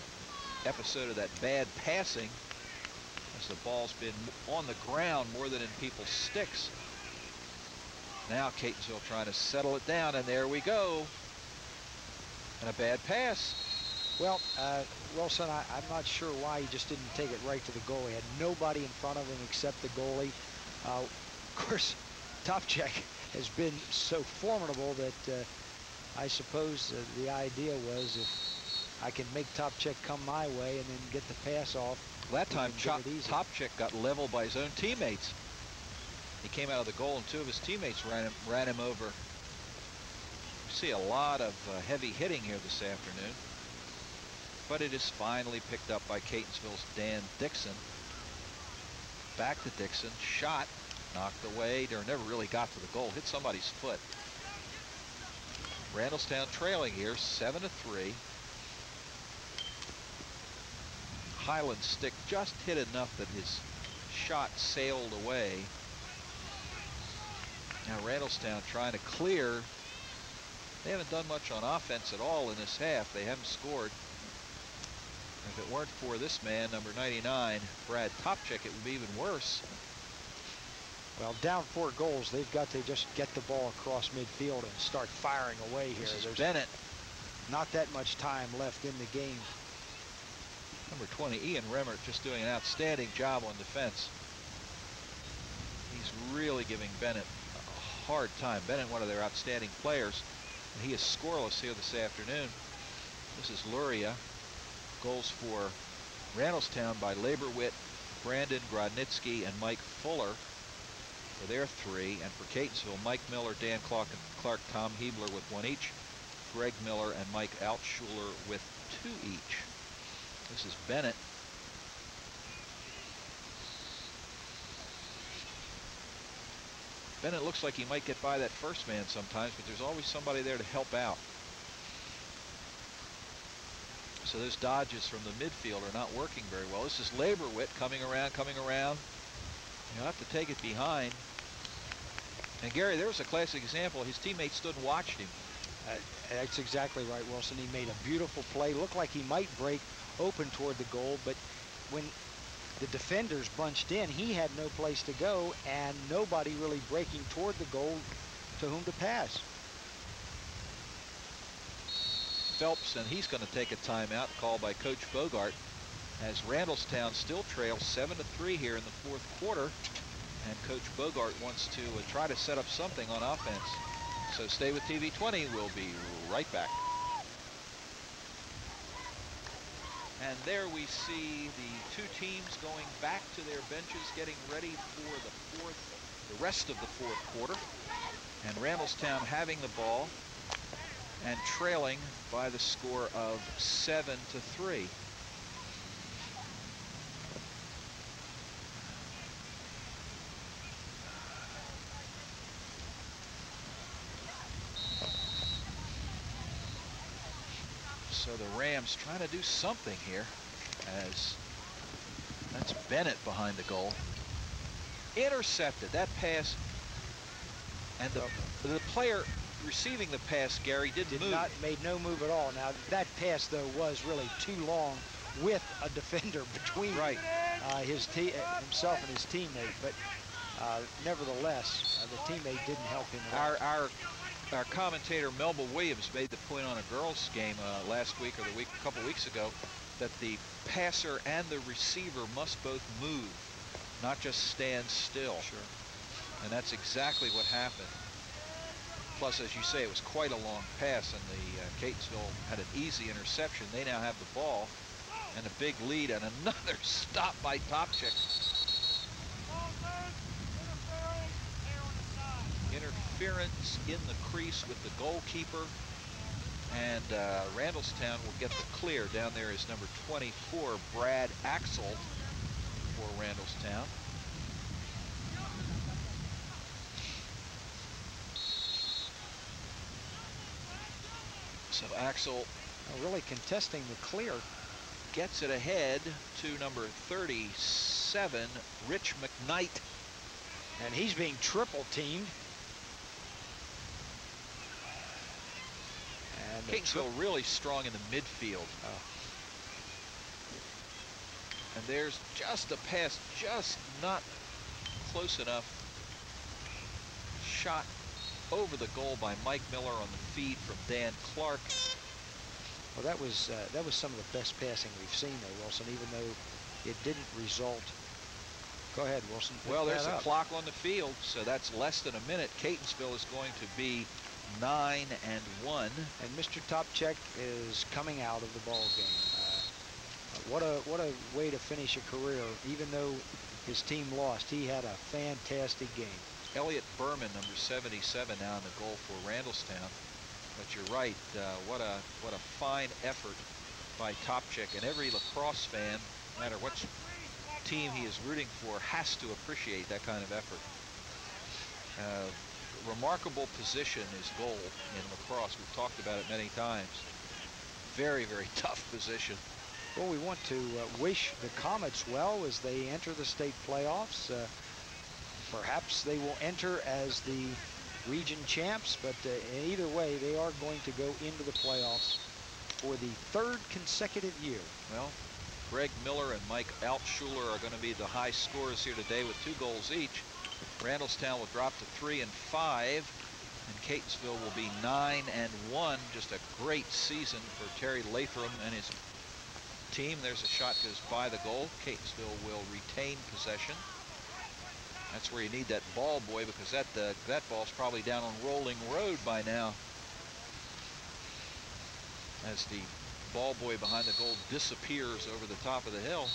episode of that bad passing as the ball's been on the ground more than in people's sticks. Now Catonsville trying to settle it down, and there we go. And a bad pass. Well, Wilson, I'm not sure why he just didn't take it right to the goal. He had nobody in front of him except the goalie. Of course, Topcheck has been so formidable that I suppose the idea was if I can make Topcheck come my way and then get the pass off. That time Topcheck got leveled by his own teammates. He came out of the goal and 2 of his teammates ran him over. You see a lot of heavy hitting here this afternoon. But it is finally picked up by Catonsville's Dan Dixon. Back to Dixon, shot, knocked away, or never really got to the goal, hit somebody's foot. Randallstown trailing here, 7-3. Highland's stick just hit enough that his shot sailed away. Now Randallstown trying to clear. They haven't done much on offense at all in this half. They haven't scored. If it weren't for this man, number 99, Brad Topcheck, it would be even worse. Well, down 4 goals, they've got to just get the ball across midfield and start firing away here. There's There's Bennett. Not that much time left in the game. Number 20, Ian Remmert, just doing an outstanding job on defense. He's really giving Bennett a hard time. Bennett, one of their outstanding players, and he is scoreless here this afternoon. This is Luria. Goals for Randallstown by Laborwit, Brandon Grodnitsky, and Mike Fuller for their 3. And for Catonsville, Mike Miller, Dan Clark, Tom Hebler with 1 each. Greg Miller and Mike Altschuler with 2 each. This is Bennett. Bennett looks like he might get by that first man sometimes, but there's always somebody there to help out. So those dodges from the midfield are not working very well. This is Laborwit coming around. You'll have to take it behind. And Gary, there was a classic example. His teammates stood and watched him. That's exactly right, Wilson. He made a beautiful play. Looked like he might break open toward the goal, but when the defenders bunched in, he had no place to go and nobody really breaking toward the goal to whom to pass. Phelps, and he's going to take a timeout called by Coach Bogart as Randallstown still trails 7-3 here in the 4th quarter, and Coach Bogart wants to try to set up something on offense. So stay with TV 20. We'll be right back. And there we see the 2 teams going back to their benches, getting ready for the rest of the 4th quarter, and Randallstown having the ball and trailing by the score of 7-3. So the Rams trying to do something here, as that's Bennett behind the goal. Intercepted that pass, and the player receiving the pass, Gary, did move. Made no move at all. Now that pass though was really too long with a defender between himself and his teammate, but nevertheless the teammate didn't help him at all. Our commentator Melba Williams made the point on a girls' game last week or a couple weeks ago that the passer and the receiver must both move, not just stand still. Sure. And that's exactly what happened. Plus, as you say, it was quite a long pass, and the Catonsville had an easy interception. They now have the ball and a big lead, and another stop by Topcheck. Interference in the crease with the goalkeeper, and Randallstown will get the clear. Down there is number 24, Brad Axel for Randallstown. So Axel really contesting the clear. Gets it ahead to number 37, Rich McKnight. And he's being triple teamed. And Catonsville really strong in the midfield. Oh. And there's just a pass, just not close enough. Shot over the goal by Mike Miller on the feed from Dan Clark. Well, that was some of the best passing we've seen, though, Wilson, even though it didn't result. Go ahead, Wilson. Well, there's a clock on the field, so that's less than a minute. Catonsville is going to be 9-1. And Mr. Topcheck is coming out of the ball game. What a way to finish a career. Even though his team lost, he had a fantastic game. Elliot Berman, number 77, now in the goal for Randallstown. But you're right. What a fine effort by Topcheck, and every lacrosse fan, no matter what team he is rooting for, has to appreciate that kind of effort. Remarkable position is goal in lacrosse. We've talked about it many times. Very, very tough position. Well, we want to wish the Comets well as they enter the state playoffs. Perhaps they will enter as the region champs, but either way, they are going to go into the playoffs for the third consecutive year. Well, Greg Miller and Mike Altschuler are going to be the high scorers here today with 2 goals each. Randallstown will drop to 3-5, and Catonsville will be 9-1. Just a great season for Terry Latham and his team. There's a shot goes by the goal. Catonsville will retain possession. That's where you need that ball boy, because that ball's probably down on Rolling Road by now, as the ball boy behind the goal disappears over the top of the hill.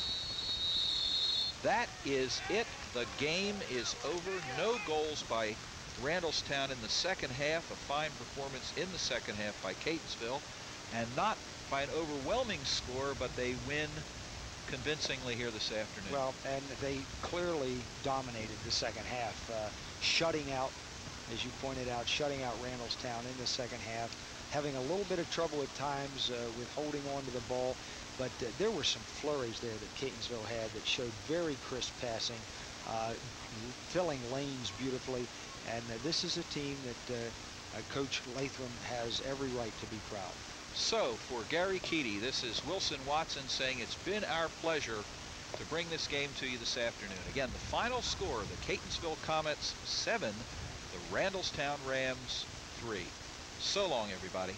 That is it. The game is over. No goals by Randallstown in the second half. A fine performance in the second half by Catonsville, and not by an overwhelming score, but they win convincingly here this afternoon. Well, and they clearly dominated the second half, shutting out, as you pointed out, shutting out Randallstown in the second half, having a little bit of trouble at times with holding on to the ball, but there were some flurries there that Catonsville had that showed very crisp passing, filling lanes beautifully, and this is a team that Coach Latham has every right to be proud. So, for Gary Keaty, this is Wilson Watson saying it's been our pleasure to bring this game to you this afternoon. Again, the final score, the Catonsville Comets 7, the Randallstown Rams 3. So long, everybody.